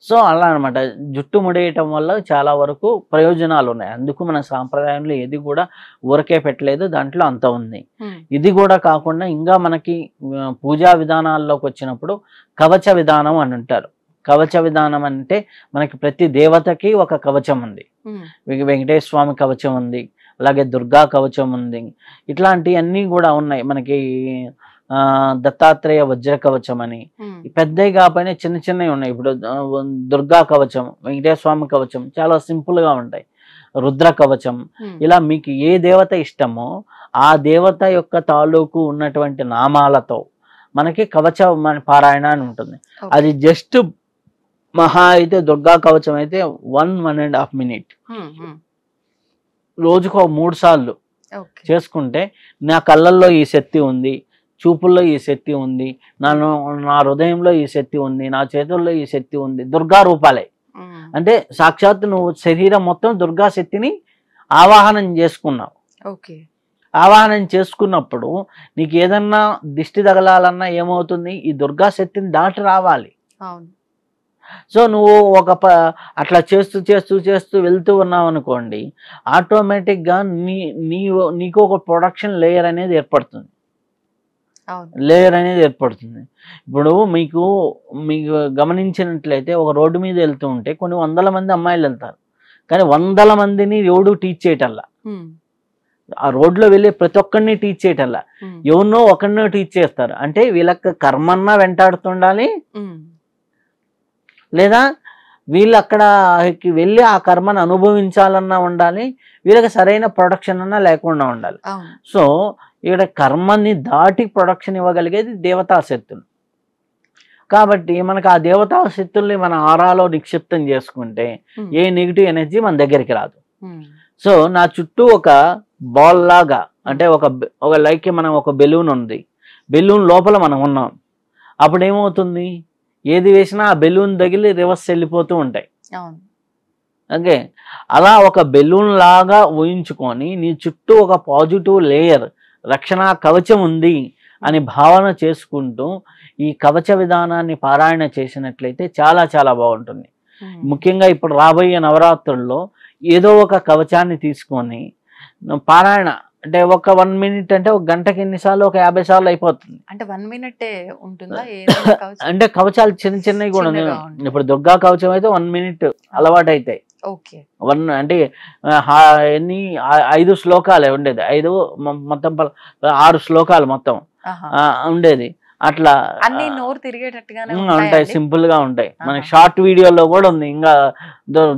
సో అలా అనమాట. జుట్టు ముడేయటం వల్ల చాలా వరకు ప్రయోజనాలు ఉన్నాయి. అందుకు మన సాంప్రదాయంలో ఏది కూడా ఊరకే పెట్టలేదు, దాంట్లో అంత ఉంది. ఇది కూడా కాకుండా ఇంకా మనకి పూజా విధానాల్లోకి వచ్చినప్పుడు కవచ విధానం అని అంటారు. కవచ విధానం అంటే మనకి ప్రతి దేవతకి ఒక కవచం ఉంది. వెంకటేశ్వర స్వామి కవచం ఉంది, అలాగే దుర్గా కవచం ఉంది, ఇట్లాంటివన్నీ కూడా ఉన్నాయి. మనకి దత్తాత్రేయ వజ్ర కవచం అని పెద్దవి కాకపోయినా చిన్న చిన్నవి ఉన్నాయి. ఇప్పుడు దుర్గా కవచం, వెంకటేశ్వర స్వామి కవచం చాలా సింపుల్ గా ఉంటాయి, రుద్ర కవచం. ఇలా మీకు ఏ దేవత ఇష్టమో ఆ దేవత యొక్క తాలూకు ఉన్నటువంటి నామాలతో మనకి కవచ పారాయణ అని ఉంటుంది. అది జస్ట్ మహా అయితే దుర్గా కవచం అయితే 1.5 minute, రోజుకు 3 సార్లు చేసుకుంటే నా కళ్ళల్లో ఈ శక్తి ఉంది, చూపుల్లో ఈ శక్తి ఉంది, నా హృదయంలో ఈ శక్తి ఉంది, నా చేతుల్లో ఈ శక్తి ఉంది. దుర్గా రూపాలే అంటే సాక్షాత్తు నువ్వు శరీరం మొత్తం దుర్గా శక్తిని ఆవాహనం చేసుకున్నావు. ఆవాహనం చేసుకున్నప్పుడు నీకు ఏదన్నా దిష్టి తగలాలన్నా ఏమవుతుంది, ఈ దుర్గా శక్తిని దాటి రావాలి. సో నువ్వు అట్లా చేస్తూ చేస్తూ చేస్తూ వెళ్తూ ఉన్నావు అనుకోండి, ఆటోమేటిక్గా నీకు ఒక ప్రొడక్షన్ లేయర్ అనేది ఏర్పడుతుంది. ఇప్పుడు మీకు గమనించినట్లయితే ఒక రోడ్డు మీద వెళ్తూ ఉంటే కొన్ని 100 మంది అమ్మాయిలు వెళ్తారు, కానీ 100 మందిని ఎవడు టీచ్ చేయటల్లా. ఆ రోడ్లో వెళ్ళి ప్రతి ఒక్కరిని టీచ్ చేయటల్లా, ఎవరినో ఒకరినో టీచ్ చేస్తారు. అంటే వీళ్ళకి కర్మన్నా వెంటాడుతుండాలి, లేదా వీళ్ళు అక్కడికి వెళ్ళి ఆ కర్మను అనుభవించాలన్నా ఉండాలి, వీళ్ళకి సరైన ప్రొడక్షన్ అన్నా లేకుండా ఉండాలి. సో ఇక్కడ కర్మని దాటి ప్రొడక్షన్ ఇవ్వగలిగేది దేవతా శక్తులు. కాబట్టి మనకు ఆ దేవతా శక్తుల్ని మన ఆరాలో నిక్షిప్తం చేసుకుంటే ఏ నెగిటివ్ ఎనర్జీ మన దగ్గరికి రాదు. సో నా చుట్టూ ఒక బాల్ లాగా, అంటే ఒక లైక్ మనం ఒక బెలూన్ ఉంది, బెలూన్ లోపల మనం ఉన్నాం. అప్పుడు ఏమవుతుంది, ఏది వేసినా ఆ బెలూన్ తగిలి రివర్స్ వెళ్ళిపోతూ ఉంటాయి. ఓకే, అలా ఒక బెలూన్ లాగా ఊహించుకొని నీ చుట్టూ ఒక పాజిటివ్ లేయర్, రక్షణ కవచం ఉంది అని భావన చేసుకుంటూ ఈ కవచ విధానాన్ని పారాయణ చేసినట్లయితే చాలా చాలా బాగుంటుంది. ముఖ్యంగా ఇప్పుడు రాబోయే నవరాత్రుల్లో ఏదో ఒక కవచాన్ని తీసుకొని పారాయణ అంటే ఒక 1 minute అంటే ఒక గంటకి ఎన్నిసార్లు, ఒక 50 సార్లు అయిపోతుంది. అంటే 1 minute ఉంటుందా? అంటే కవచాలు చిన్న చిన్నవి కూడా ఇప్పుడు దుర్గా కవచం అయితే 1 minute అలవాటు అయితే అంటే 5 శ్లోకాలే ఉండేది, 5 మొత్తం 6 శ్లోకాలు మొత్తం ఉండేది. అట్లా అన్ని నోరు తిరిగేటట్టుగానే ఉంటాయి, సింపుల్ గా ఉంటాయి. మనకి ఆహా. షార్ట్ వీడియోలో కూడా ఉంది, ఇంకా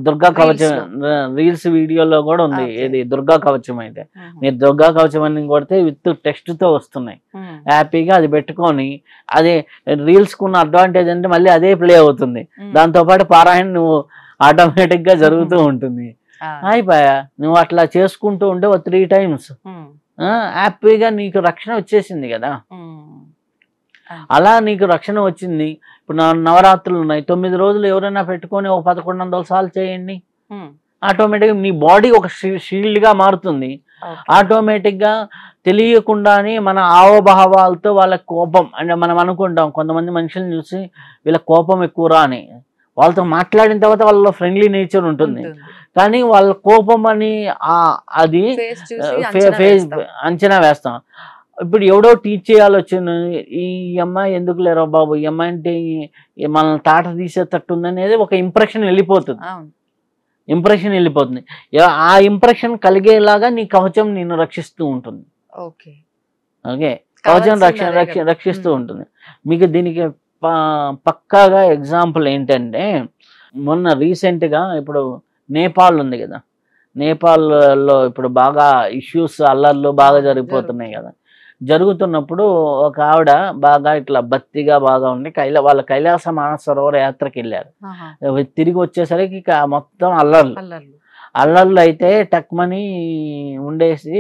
దుర్గా కవచం Reels రీల్స్ వీడియోలో కూడా ఉంది. Okay. ఇది దుర్గా కవచం అయితే మ్మ్. మీరు దుర్గా కవచం అని కొడితే విత్ టెక్స్ట్ తో వస్తున్నాయి. మ్మ్. హ్యాపీగా అది పెట్టుకొని అదే రీల్స్ కున్న అడ్వాంటేజ్ అంటే మళ్ళీ అదే ప్లే అవుతుంది. మ్మ్. దాంతో పాటు పారాయణ నువ్వు ఆటోమేటిక్ గా జరుగుతూ ఉంటుంది. ఆ. అయిపోయా, నువ్వు అట్లా చేసుకుంటూ ఉంటే ఒక 3 times మ్మ్. హ్యాపీగా నీకు రక్షణ వచ్చేసింది కదా. మ్మ్. అలా నీకు రక్షణ వచ్చింది. ఇప్పుడు నవరాత్రులు ఉన్నాయి, 9 రోజులు ఎవరైనా పెట్టుకొని ఒక 1100 సార్లు చేయండి, మ్మ్. ఆటోమేటిక్గా నీ బాడీ ఒక షీల్డ్ గా మారుతుంది. Okay. ఆటోమేటిక్గా తెలియకుండానే మన హావభావాలతో వాళ్ళ కోపం అంటే మనం అనుకుంటాం, కొంతమంది మనుషులను చూసి వీళ్ళ కోపం ఎక్కువరా అని, వాళ్ళతో మాట్లాడిన తర్వాత వాళ్ళలో ఫ్రెండ్లీ నేచర్ ఉంటుంది, ఉంటుంది. కానీ వాళ్ళ కోపం అని అది Face చూసి ఫేస్ అంచనా వేస్తాం. అంచనా వేస్తాం. ఇప్పుడు ఎవడో టీచ్ చేయాలి వచ్చిన ఈ అమ్మాయి ఎందుకు లేరో బాబు, ఈ అమ్మాయి అంటే మనల్ని తాట తీసేటట్టు ఉందనేది ఒక ఇంప్రెషన్ వెళ్ళిపోతుంది. అవును. ఇంప్రెషన్ వెళ్ళిపోతుంది. ఆ ఇంప్రెషన్ కలిగేలాగా నీ కవచం నిన్ను రక్షిస్తూ ఉంటుంది. ఓకే. ఓకే, కవచం కావాల్సింది అదే కదా. రక్షిస్తూ మ్మ్. ఉంటుంది. మీకు దీనికి పక్కాగా ఎగ్జాంపుల్ ఏంటంటే, మొన్న రీసెంట్గా ఇప్పుడు నేపాల్ ఉంది కదా, నేపాల్లో ఇప్పుడు బాగా ఇష్యూస్ అల్లర్లు బాగా జరిగిపోతున్నాయి కదా. జరుగుతున్నప్పుడు ఒక ఆవిడ బాగా ఇట్లా భక్తిగా బాగా ఉండి వాళ్ళ కైలాస మానసరోవర యాత్రకి వెళ్ళారు. ఆహా. తిరిగి వచ్చేసరికి మొత్తం అల్లర్లు అల్లర్లు. అల్లర్లు అయితే టక్మని ఉండేసి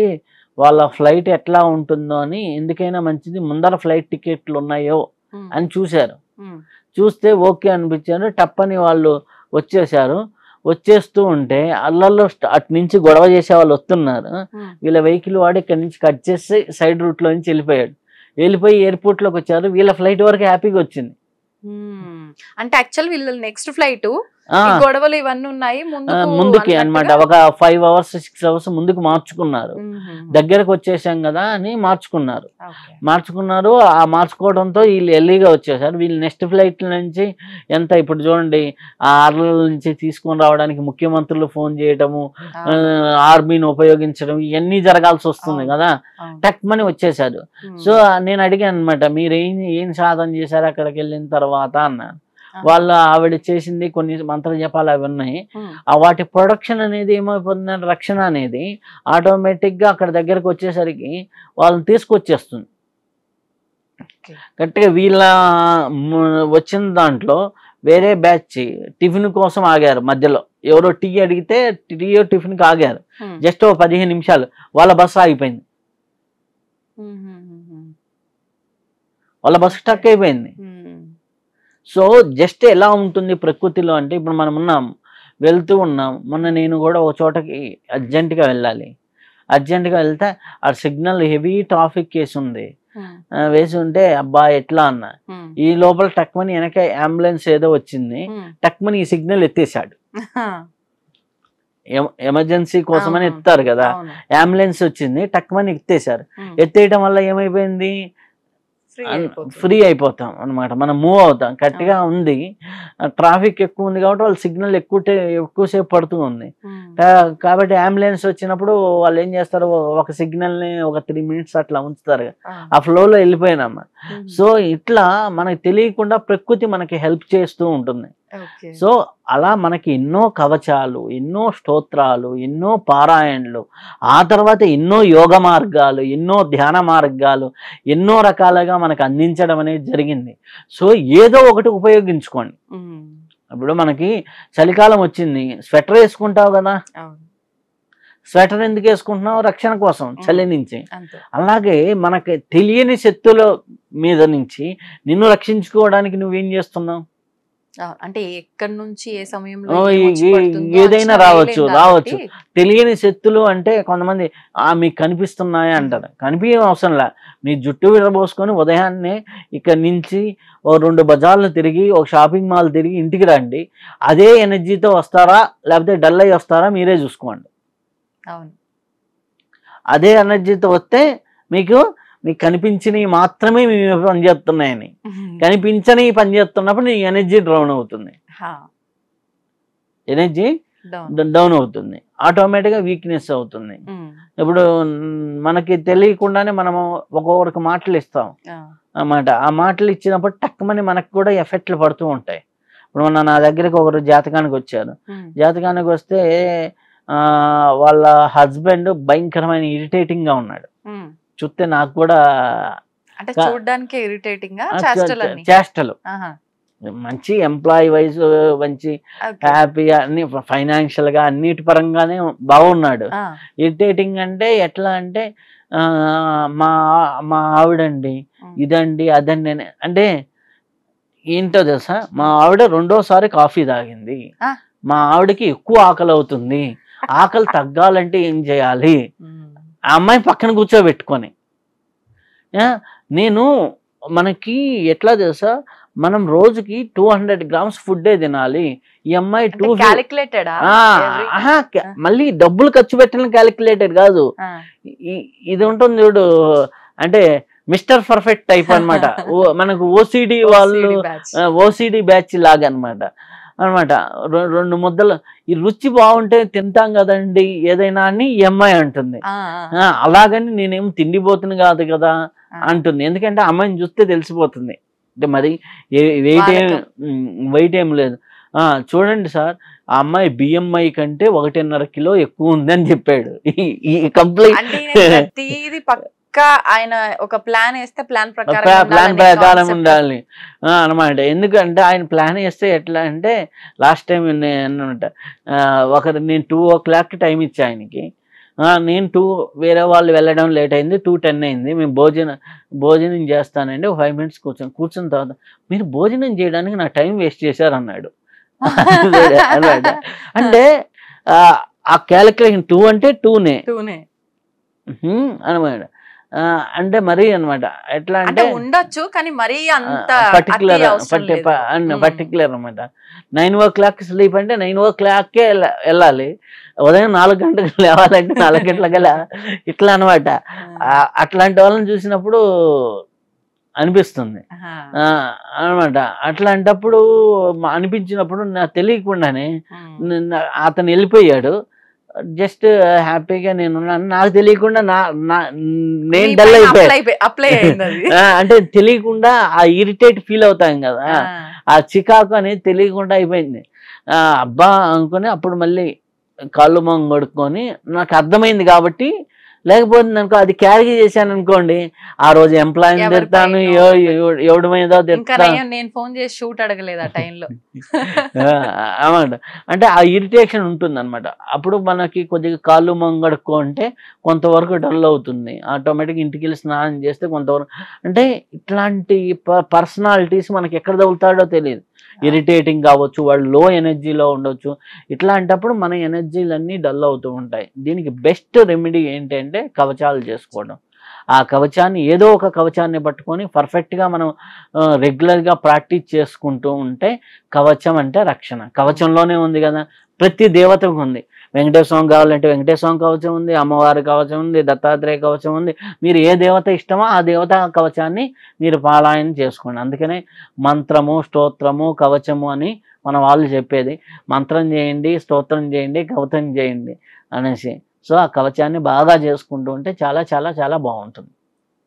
వాళ్ళ ఫ్లైట్ ఎట్లా ఉంటుందో అని, ఎందుకైనా మంచిది ముందర ఫ్లైట్ టికెట్లు ఉన్నాయో మ్మ్. అని చూశారు. మ్మ్. చూస్తే ఓకే అనిపించారు, టప్పని వాళ్ళు వచ్చేసారు. వచ్చేస్తూ ఉంటే అల్లల్లో అటు నుంచి గొడవ చేసే వాళ్ళు వస్తున్నారు. మ్మ్. వీళ్ళ వెహికల్ వాడు ఇక్కడి నుంచి కట్ చేసి సైడ్ రూట్లో నుంచి వెళ్ళిపోయి ఎయిర్పోర్ట్లోకి వచ్చారు. వీళ్ళ ఫ్లైట్ వరకు హ్యాపీగా వచ్చింది. మ్మ్. అంటే యాక్చువల్ వీళ్ళ నెక్స్ట్ ఫ్లైట్ గొడవలు ఇవన్నీ ఉన్నాయి ముందుకి అన్నమాట, ఒక 5 hours 6 hours ముందుకు మార్చుకున్నారు. దగ్గరకు వచ్చేసాం కదా అని మార్చుకున్నారు. ఆ మార్చుకోవడంతో వీళ్ళు ఎర్లీగా వచ్చేసారు. వీళ్ళు నెక్స్ట్ ఫ్లైట్ నుంచి ఎంత ఇప్పుడు చూడండి, ఆ ఆర్ల నుంచి తీసుకొని రావడానికి ముఖ్యమంత్రులు ఫోన్ చేయటము, ఆర్మీని ఉపయోగించడం, ఇవన్నీ జరగాల్సి వస్తుంది కదా. టక్మని వచ్చేసారు. సో నేను అడిగాను అనమాట, మీరు ఏం సాధన చేశారు అక్కడికి వెళ్ళిన తర్వాత అన్నాను. వాళ్ళు ఆవిడ చేసింది కొన్ని మంత్ర జపాలు అవి ఉన్నాయి. వాటి ప్రొడక్షన్ అనేది ఏమైపోతుందంటే, రక్షణ అనేది ఆటోమేటిక్గా అక్కడ దగ్గరకు వచ్చేసరికి వాళ్ళని తీసుకొచ్చేస్తుంది. గట్టిగా వీళ్ళ వచ్చిన దాంట్లో వేరే బ్యాచ్ టిఫిన్ కోసం ఆగారు మధ్యలో. ఎవరో టీ అడిగితే టిఫిన్కి ఆగారు. జస్ట్ 15 నిమిషాలు వాళ్ళ బస్సు ఆగిపోయింది. వాళ్ళ బస్సు స్టక్ అయిపోయింది. సో జస్ట్ ఎలా ఉంటుంది ప్రకృతిలో అంటే, ఇప్పుడు మనం వెళ్తూ ఉన్నాం. మొన్న నేను కూడా ఒక చోటకి అర్జెంటుగా వెళ్ళాలి. అర్జెంటుగా వెళ్తే ఆ సిగ్నల్ హెవీ ట్రాఫిక్ కేసు ఉంది, వేసి ఉంటే అబ్బా ఎట్లా అన్న, ఈ లోపల టక్మని వెనక అంబులెన్స్ ఏదో వచ్చింది. టక్మని ఈ సిగ్నల్ ఎత్తేసాడు. ఎమర్జెన్సీ కోసమని ఎత్తారు కదా, అంబులెన్స్ వచ్చింది, టక్మని ఎత్తేసారు. ఎత్తేయటం వల్ల ఏమైపోయింది, ఫ్రీ అయిపోతాం అనమాట, మనం మూవ్ అవుతాం. గట్టిగా ఉంది, ట్రాఫిక్ ఎక్కువ ఉంది కాబట్టి వాళ్ళు సిగ్నల్ ఎక్కువసేపు పడుతూ ఉంది. కాబట్టి అంబులెన్స్ వచ్చినప్పుడు వాళ్ళు ఏం చేస్తారు, ఒక సిగ్నల్ని ఒక 3 minutes అట్లా ఉంచుతారు, ఆ ఫ్లోలో వెళ్ళిపోయినామా. సో ఇట్లా మనకి తెలియకుండా ప్రకృతి మనకి హెల్ప్ చేస్తూ ఉంటుంది. సో అలా మనకి ఎన్నో కవచాలు, ఎన్నో స్తోత్రాలు, ఎన్నో పారాయణలు, ఆ తర్వాత ఎన్నో యోగ మార్గాలు, ఎన్నో ధ్యాన మార్గాలు, ఎన్నో రకాలుగా మనకు అందించడం అనేది జరిగింది. సో ఏదో ఒకటి ఉపయోగించుకోండి. ఇప్పుడు మనకి చలికాలం వచ్చింది, స్వెటర్ వేసుకుంటావు కదా, స్వెటర్ ఎందుకు వేసుకుంటున్నావు, రక్షణ కోసం, చలి నుంచి. అలాగే మనకి తెలియని శక్తుల మీద నుంచి నిన్ను రక్షించుకోవడానికి నువ్వేం చేస్తున్నావు, అంటే ఎక్కడి నుంచి ఏ సమయంలో ఏదైనా రావచ్చు. తెలియని శక్తులు అంటే కొంతమంది మీకు కనిపిస్తున్నాయా అంటారు. కనిపించే అవసరంలా, మీ జుట్టు విరబోసుకొని ఉదయాన్నే ఇక్కడ నుంచి ఓ 2 బజార్లు తిరిగి, ఒక షాపింగ్ మాల్ తిరిగి ఇంటికి రండి. అదే ఎనర్జీతో వస్తారా లేకపోతే డల్ అయ్యి వస్తారా మీరే చూసుకోండి. అదే ఎనర్జీతో వస్తే మీకు కనిపించినవి మాత్రమే మీ పనిచేస్తున్నాయని, కనిపించని పనిచేస్తున్నప్పుడు నీ ఎనర్జీ డౌన్ అవుతుంది, ఎనర్జీ డౌన్ అవుతుంది, ఆటోమేటిక్గా వీక్నెస్ అవుతుంది. ఇప్పుడు మనకి తెలియకుండానే మనము ఒక్కొక్కరికి మాటలు ఇస్తాం అన్నమాట. ఆ మాటలు ఇచ్చినప్పుడు టక్కుమని మనకు కూడా ఎఫెక్ట్లు పడుతూ ఉంటాయి. ఇప్పుడు నా దగ్గరికి ఒకరు జాతకానికి వచ్చారు. జాతకానికి వస్తే వాళ్ళ హస్బెండ్ భయంకరమైన ఇరిటేటింగ్ గా ఉన్నాడు. చూస్తే నాకు కూడా చూడడానికి ఇరిటేటింగ్ చేష్టలు మంచి ఎంప్లాయీ వైజ్ మంచి హ్యాపీ అన్ని ఫైనాన్షియల్ గా అన్నిటి పరంగానే బాగున్నాడు. ఇరిటేటింగ్ అంటే ఎట్లా అంటే మా ఆవిడండి ఇదండి అదండి అంటే ఏంటో తెలుసా, మా ఆవిడ 2వ సారి కాఫీ తాగింది, మా ఆవిడకి ఎక్కువ ఆకలి అవుతుంది, ఆకలి తగ్గాలంటే ఏం చేయాలి, ఆ అమ్మాయి పక్కన కూర్చోబెట్టుకొని నేను మనకి ఎట్లా తెలుసా మనం రోజుకి 200 grams ఫుడ్డే తినాలి, ఈ అమ్మాయి మళ్ళీ డబ్బులు ఖర్చు పెట్టిన క్యాలిక్యులేటెడ్ కాదు, ఇది ఉంటుంది చూడు అంటే మిస్టర్ పర్ఫెక్ట్ టైప్ అనమాట. మనకు ఓసిడి వాళ్ళు ఓసిడి బ్యాచ్ లాగా అనమాట 2 ముద్దలు ఈ రుచి బాగుంటే తింటాం కదండి ఏదైనా అని ఈ అమ్మాయి అంటుంది. అలాగని నేనేం తిండిపోతుంది కాదు కదా అంటుంది, ఎందుకంటే అమ్మాయిని చూస్తే తెలిసిపోతుంది. అంటే మరి వెయిట్ ఏం లేదు. చూడండి సార్ ఆ అమ్మాయి BMI కంటే 1.5 కిలో ఎక్కువ ఉంది అని చెప్పాడు. ఈ కంప్లైంట్ ఆయన ఒక ప్లాన్ వేస్తే ప్లాన్ ప్రకారం ఉండాలి అనమాట. ఎందుకంటే ఆయన ప్లాన్ వేస్తే ఎట్లా అంటే లాస్ట్ టైం అనమాట నేను 2 o'clock టైం ఇచ్చా ఆయనకి, నేను వేరే వాళ్ళు వెళ్ళడం లేట్ అయింది, 2:10 అయింది, మేము భోజనం చేస్తానండి, 5 minutes కూర్చున్న తర్వాత మీరు భోజనం చేయడానికి నా టైం వేస్ట్ చేశారు అన్నాడు. అంటే ఆ క్యాలిక్యులేషన్ 2 అంటే 2నే అనమాట. అంటే మరీ అనమాట ఎట్లా అంటే ఉండొచ్చు కానీ మరీ అంత పర్టికులర్ అనమాట. 9 o'clock స్లీప్ అంటే 9 o'clockకే వెళ్ళాలి, ఉదయం 4 గంటలకు లేవాలంటే 4 గంటలకి ఇట్లా అనమాట. అట్లాంటి వాళ్ళని చూసినప్పుడు అనిపిస్తుంది అనమాట. అట్లాంటప్పుడు అనిపించినప్పుడు నాకు తెలియకుండానే అతను వెళ్ళిపోయాడు, జస్ట్ హ్యాపీగా నేను నాకు తెలియకుండా నేను డల్ అయిపోయాను. అంటే తెలియకుండా ఆ ఇరిటేట్ ఫీల్ అవుతాం కదా, ఆ చికాకు అనేది తెలియకుండా అయిపోయింది. అబ్బా అనుకుని అప్పుడు మళ్ళీ కాళ్ళు మొంగ కొడుకొని నాకు అర్థమైంది కాబట్టి, లేకపోతే అనుకో అది క్యారీ చేశాను అనుకోండి ఆ రోజు ఎంప్లాయీని తిడతాను, ఎవడి మీద నేను ఫోన్ చేసి షూట్ అడగలేదు ఆ టైంలో అన్నమాట. అంటే ఆ ఇరిటేషన్ ఉంటుంది అనమాట. అప్పుడు మనకి కొద్దిగా కాళ్ళు మొంగడుకో అంటే కొంతవరకు డల్ అవుతుంది, ఆటోమేటిక్ ఇంటికి వెళ్ళి స్నానం చేస్తే కొంతవరకు. అంటే ఇట్లాంటి పర్సనాలిటీస్ మనకి ఎక్కడ తగులుతాడో తెలియదు, ఇరిటేటింగ్ కావచ్చు, వాళ్ళు లో ఎనర్జీలో ఉండొచ్చు. ఇట్లాంటప్పుడు మన ఎనర్జీలన్నీ డల్ అవుతూ ఉంటాయి. దీనికి బెస్ట్ రెమెడీ ఏంటంటే కవచాలు చేసుకోవడం. ఆ కవచాన్ని ఏదో ఒక కవచాన్ని పట్టుకొని పర్ఫెక్ట్గా మనం రెగ్యులర్గా ప్రాక్టీస్ చేసుకుంటూ ఉంటే కవచం అంటే రక్షణ. కవచంలోనే ఉంది కదా, ప్రతి దేవతకు ఉంది. వెంకటేశ్వర స్వామి కావాలంటే వెంకటేశ్వర స్వామి కవచం ఉంది, అమ్మవారి కవచం ఉంది, దత్తాత్రేయ కవచం ఉంది. మీరు ఏ దేవత ఇష్టమో ఆ దేవత కవచాన్ని మీరు పారాయణ చేసుకోండి. అందుకనే మంత్రము, స్తోత్రము, కవచము అని మన వాళ్ళు చెప్పేది. మంత్రం చేయండి, స్తోత్రం చేయండి, కవచం చేయండి అనేసి. సో ఆ కవచాన్ని బాగా చేసుకుంటూ ఉంటే చాలా చాలా చాలా బాగుంటుంది.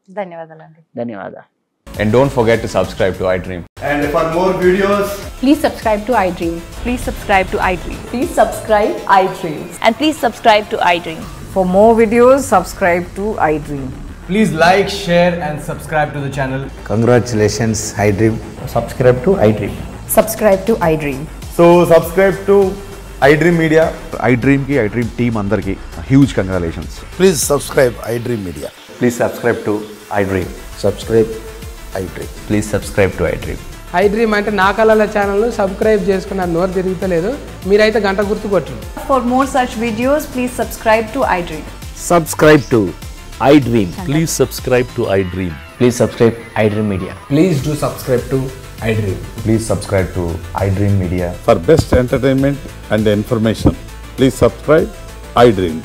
ధన్యవాదాలండి. ధన్యవాదాలు. And don't forget to subscribe to iDream. And for more videos, please subscribe to iDream. Please subscribe to iDream. Please subscribe iDream. And please subscribe to iDream. For more videos, subscribe to iDream. please like, share and subscribe to the channel. Congratulations, iDream. Subscribe to iDream. Subscribe to iDream. So subscribe to iDream Media. iDream ki iDream team andarki huge congratulations. Please subscribe iDream Media. Please subscribe to iDream. Subscribe iDream. Please subscribe to iDream. iDream అంటే నా కళల channel subscribe చేసుకున్న నోరు తిరుగుతలేదు, మీరైతే గంట గుర్తు కొట్టండి. For more such videos, please subscribe to iDream. Subscribe to iDream. Please subscribe to iDream. Please subscribe iDream Media. Please do subscribe to iDream. Please subscribe to iDream Media. For best entertainment and information, please subscribe iDream.